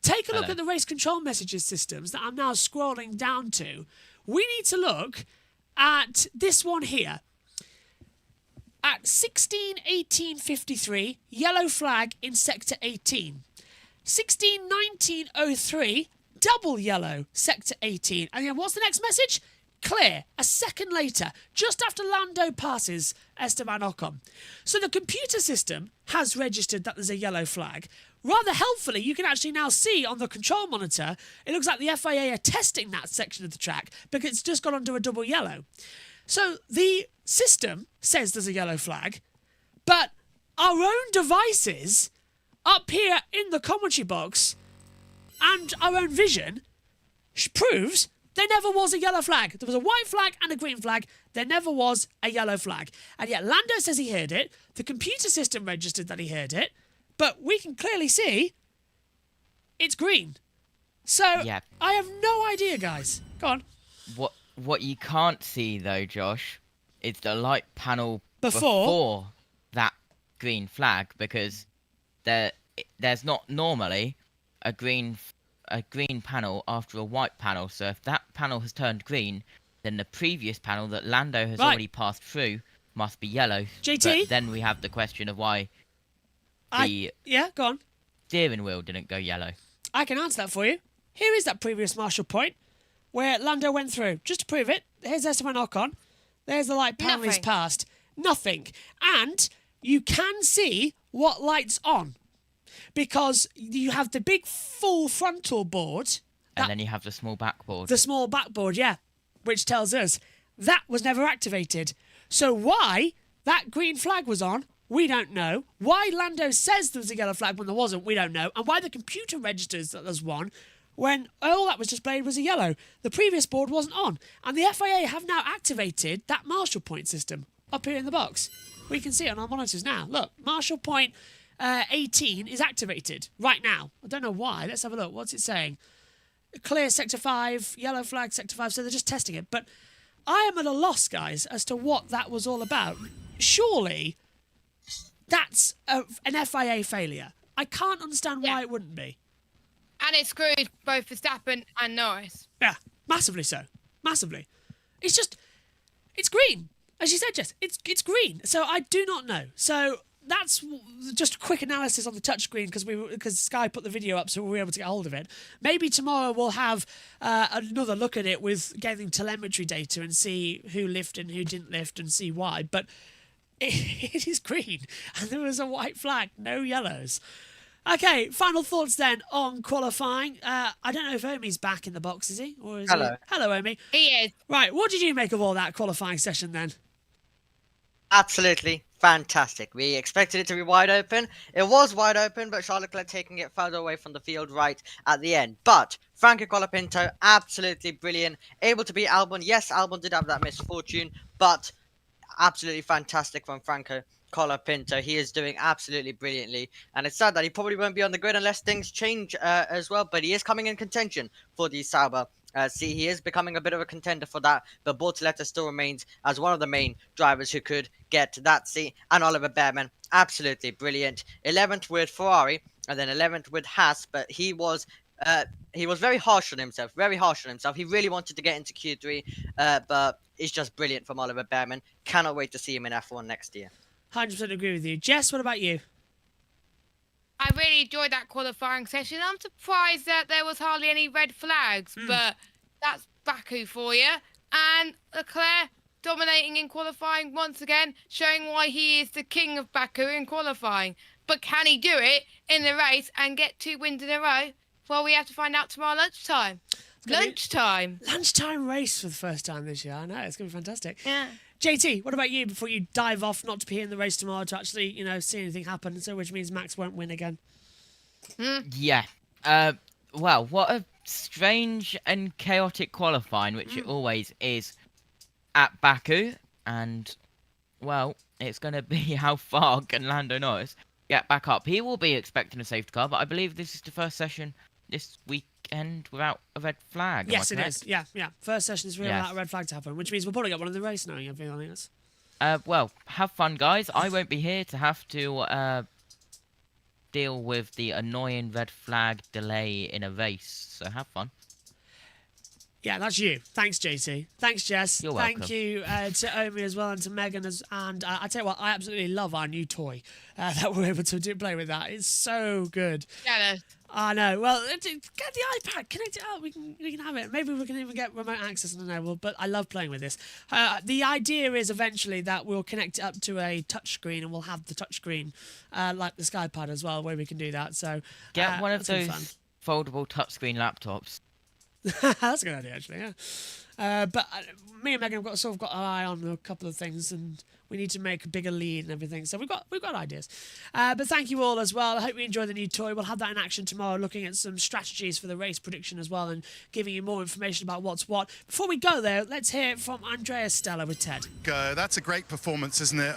Take a look at the race control messages systems that I'm now scrolling down to. We need to look at this one here. At 16:18:53, yellow flag in sector 18. 16:19:03, double yellow, sector 18. And then what's the next message? Clear, a second later, just after Lando passes Esteban Ocon. So the computer system has registered that there's a yellow flag. Rather helpfully, you can actually now see on the control monitor, it looks like the FIA are testing that section of the track because it's just gone under a double yellow. So the system says there's a yellow flag, but our own devices up here in the commentary box and our own vision proves there never was a yellow flag. There was a white flag and a green flag. There never was a yellow flag. And yet Lando says he heard it. The computer system registered that he heard it. But we can clearly see it's green. So I have no idea, guys. Go on. What you can't see, though, Josh, is the light panel before that green flag, because there's not normally a green panel after a white panel. So if that panel has turned green, then the previous panel that Lando has already passed through must be yellow. JT? But then we have the question of why go on. Steering wheel didn't go yellow. I can answer that for you. Here is that previous marshal point where Lando went through. Just to prove it, here's Esteban Ocon. There's the light panel he's passed. Nothing. And you can see what light's on, because you have the big full frontal board. And then you have the small backboard. The small backboard, yeah, which tells us that was never activated. So why that green flag was on, we don't know. Why Lando says there was a yellow flag when there wasn't, we don't know. And why the computer registers that there's one when all that was displayed was a yellow. The previous board wasn't on. And the FIA have now activated that marshal point system up here in the box. We can see it on our monitors now. Look, marshal point 18 is activated right now. I don't know why. Let's have a look. What's it saying? Clear sector 5, yellow flag sector 5. So they're just testing it. But I am at a loss, guys, as to what that was all about. Surely that's an FIA failure. I can't understand why it wouldn't be. And it screwed both Verstappen and Norris. Yeah, massively so. Massively. It's green. As you said, Jess, it's green. So I do not know. So that's just a quick analysis on the touchscreen because Sky put the video up, so we were able to get hold of it. Maybe tomorrow we'll have another look at it with getting telemetry data and see who lifted and who didn't lift and see why. But it is green, and there was a white flag, no yellows. Okay, final thoughts then on qualifying. I don't know if Omi's back in the box, is he? Or is Hello. He? Hello, Omi. He is. Right, what did you make of all that qualifying session then? Absolutely fantastic. We expected it to be wide open. It was wide open, but Charles Leclerc taking it further away from the field right at the end. But Franco Colapinto, absolutely brilliant. Able to beat Albon. Yes, Albon did have that misfortune, but absolutely fantastic from Franco Colapinto. He is doing absolutely brilliantly. And it's sad that he probably won't be on the grid unless things change as well. But he is coming in contention for the Sauber. See, he is becoming a bit of a contender for that, but Bortoleto still remains as one of the main drivers who could get that seat. And Oliver Behrman, absolutely brilliant. 11th with Ferrari, and then 11th with Haas, but he was very harsh on himself, He really wanted to get into Q3, but it's just brilliant from Oliver Behrman. Cannot wait to see him in F1 next year. 100% agree with you. Jess, what about you? I really enjoyed that qualifying session. I'm surprised that there was hardly any red flags, but that's Baku for you. And Leclerc dominating in qualifying once again, showing why he is the king of Baku in qualifying. But can he do it in the race and get 2 wins in a row? Well, we have to find out tomorrow lunchtime. Lunchtime race for the first time this year. I know, it's going to be fantastic. Yeah. JT, what about you before you dive off not to be in the race tomorrow to actually, see anything happen, so which means Max won't win again? Yeah. Well, what a strange and chaotic qualifying, which it always is at Baku. And, well, it's going to be how far can Lando Norris get back up. He will be expecting a safety car, but I believe this is the first session this weekend without a red flag. Yes, it is. Yeah. First session is without a red flag to happen, which means we'll probably get one in the race knowing everything on this. Well, have fun, guys. I won't be here to have to deal with the annoying red flag delay in a race, so have fun. Yeah, that's you. Thanks, JT. Thanks, Jess. You're welcome. Thank you to Omi as well and to Megan. And I tell you what, I absolutely love our new toy that we're able to play with that. It's so good. Jealous. I know. Well, get the iPad, connect it up. We can have it. Maybe we can even get remote access. I don't know. But I love playing with this. The idea is eventually that we'll connect it up to a touchscreen and we'll have the touchscreen like the SkyPad as well, where we can do that. So get one of those foldable touchscreen laptops. That's a good idea, actually. Yeah. But me and Megan have got our eye on a couple of things, and we need to make a bigger lead and everything. So we've got ideas. But thank you all as well. I hope you enjoy the new toy. We'll have that in action tomorrow, looking at some strategies for the race prediction as well, and giving you more information about what's what. Before we go there, let's hear from Andrea Stella with Ted. That's a great performance, isn't it?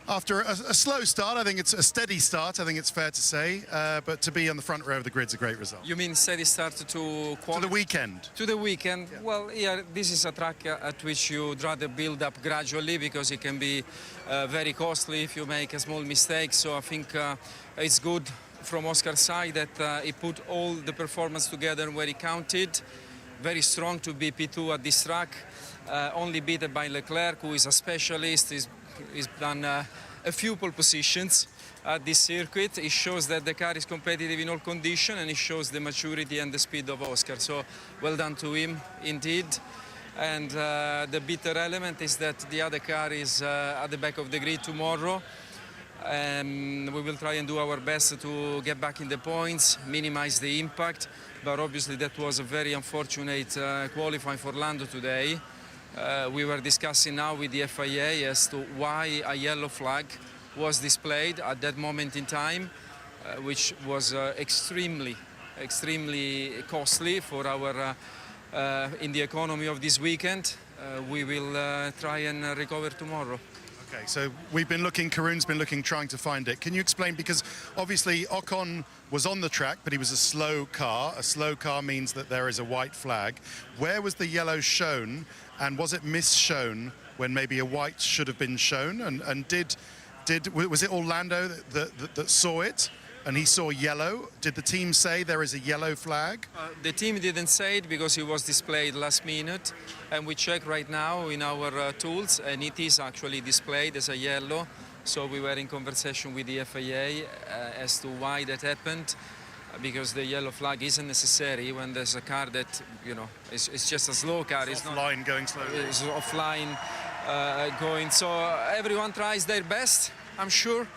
After a slow start, I think it's a steady start, I think it's fair to say, but to be on the front row of the grid's a great result. You mean steady start to the weekend? To the weekend. Yeah. Well, yeah, this is a track at which you'd rather build up gradually because it can be very costly if you make a small mistake. So I think it's good from Oscar's side that he put all the performance together where he counted. Very strong to be P2 at this track, only beaten by Leclerc, who is a specialist. He's done a few pole positions at this circuit. It shows that the car is competitive in all conditions, and it shows the maturity and the speed of Oscar. So well done to him, indeed. And the bitter element is that the other car is at the back of the grid tomorrow. We will try and do our best to get back in the points, minimize the impact. But obviously that was a very unfortunate qualifying for Lando today. We were discussing now with the FIA as to why a yellow flag was displayed at that moment in time, which was extremely costly for our in the economy of this weekend. We will try and recover tomorrow. Okay, so we've been looking, Karun's been looking, trying to find it. Can you explain, because obviously Ocon was on the track, but he was a slow car. A slow car means that there is a white flag. Where was the yellow shown, and was it misshown when maybe a white should have been shown? And was it Orlando that saw it, and he saw yellow? Did the team say there is a yellow flag? The team didn't say it because it was displayed last minute, and we check right now in our tools, and it is actually displayed as a yellow. So we were in conversation with the FIA as to why that happened, because the yellow flag isn't necessary when there's a car that, you know, it's just a slow car. It's offline going slowly. It's offline going. So everyone tries their best, I'm sure.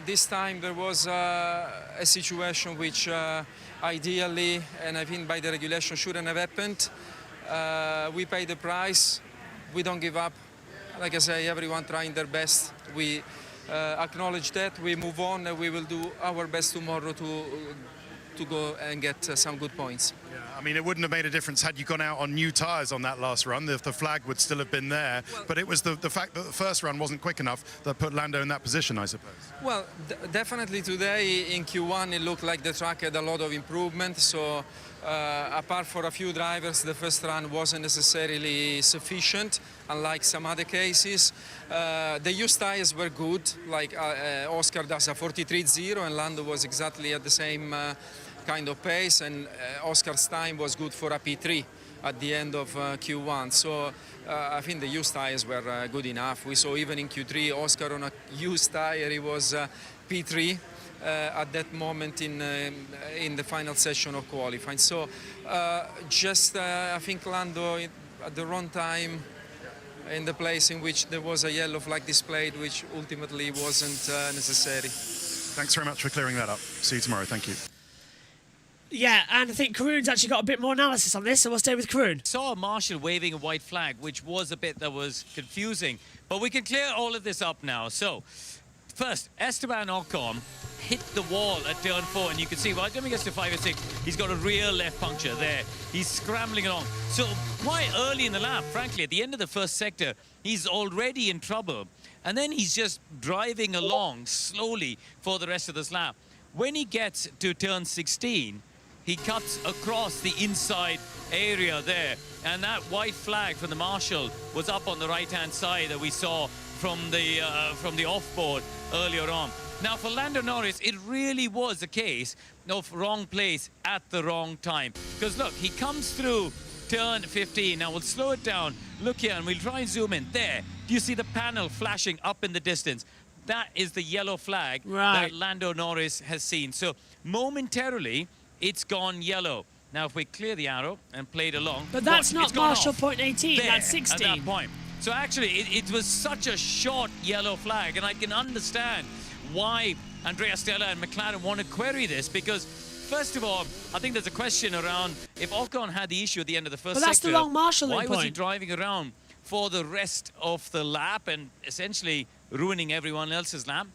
This time there was a situation which ideally, and I think by the regulation, shouldn't have happened. We pay the price. We don't give up. Like I say, everyone trying their best. We acknowledge that. We move on, and we will do our best tomorrow to go and get some good points. Yeah, I mean, it wouldn't have made a difference had you gone out on new tyres on that last run. The flag would still have been there. But it was the fact that the first run wasn't quick enough that put Lando in that position, I suppose. Well, definitely today in Q1 it looked like the track had a lot of improvement. So apart from a few drivers, the first run wasn't necessarily sufficient, unlike some other cases. The used tyres were good, like Oscar does a 43.0 and Lando was exactly at the same kind of pace, and Oscar's time was good for a P3 at the end of Q1. So I think the used tyres were good enough. We saw even in Q3, Oscar on a used tyre, he was P3 at that moment in the final session of qualifying. So I think Lando at the wrong time, in the place in which there was a yellow flag displayed, which ultimately wasn't necessary. Thanks very much for clearing that up. See you tomorrow. Thank you. Yeah, and I think Karun's actually got a bit more analysis on this, so we'll stay with Karun. Saw Marshall waving a white flag, which was a bit that was confusing. But we can clear all of this up now. So, first, Esteban Ocon hit the wall at turn 4, and you can see, well, when he gets to 5 or 6, he's got a real left puncture there. He's scrambling along. So, quite early in the lap, frankly, at the end of the first sector, he's already in trouble. And then he's just driving along slowly for the rest of this lap. When he gets to turn 16, he cuts across the inside area there, and that white flag from the marshal was up on the right-hand side that we saw from the off-board earlier on. Now, for Lando Norris, it really was a case of wrong place at the wrong time. Because, look, he comes through turn 15. Now, we'll slow it down. Look here, and we'll try and zoom in. There. Do you see the panel flashing up in the distance? That is the yellow flag that Lando Norris has seen. So, momentarily, it's gone yellow. Now, if we clear the arrow and play it along... But that's not Marshall point 18, that's 16. At that point. So actually, it was such a short yellow flag, and I can understand why Andrea Stella and McLaren want to query this, because, first of all, I think there's a question around if Ocon had the issue at the end of the first sector... But that's the wrong marshalling point. Why was he point? driving around for the rest of the lap and essentially ruining everyone else's lap?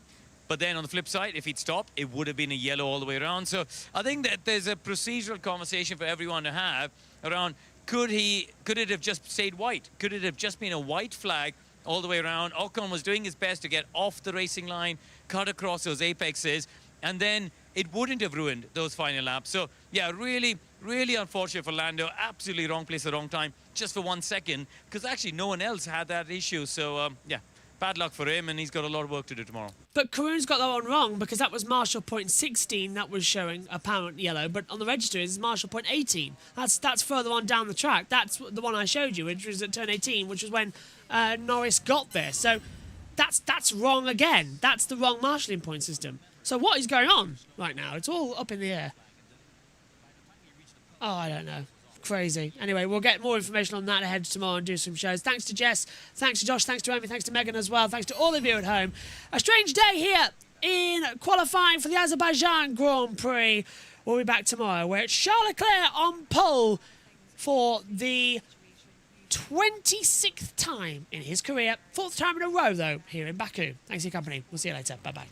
But then on the flip side, if he'd stopped, it would have been a yellow all the way around. So I think that there's a procedural conversation for everyone to have around, could it have just stayed white? Could it have just been a white flag all the way around? Ocon was doing his best to get off the racing line, cut across those apexes, and then it wouldn't have ruined those final laps. So yeah, really, really unfortunate for Lando. Absolutely wrong place at the wrong time, just for 1 second, because actually no one else had that issue. So yeah. Bad luck for him, and he's got a lot of work to do tomorrow. But Karun's got that one wrong, because that was Marshall point 16 that was showing apparent yellow, but on the register it's Marshall point 18. That's further on down the track. That's the one I showed you, which was at turn 18, which was when Norris got there. So that's wrong again. That's the wrong marshalling point system. So what is going on right now? It's all up in the air. Oh, I don't know. Crazy. Anyway, we'll get more information on that ahead tomorrow and do some shows. Thanks to Jess, thanks to Josh, thanks to Amy, thanks to Megan as well, thanks to all of you at home. A strange day here in qualifying for the Azerbaijan Grand Prix. We'll be back tomorrow where it's Charles Leclerc on pole for the 26th time in his career. 4th time in a row, though, here in Baku. Thanks for your company. We'll see you later. Bye-bye.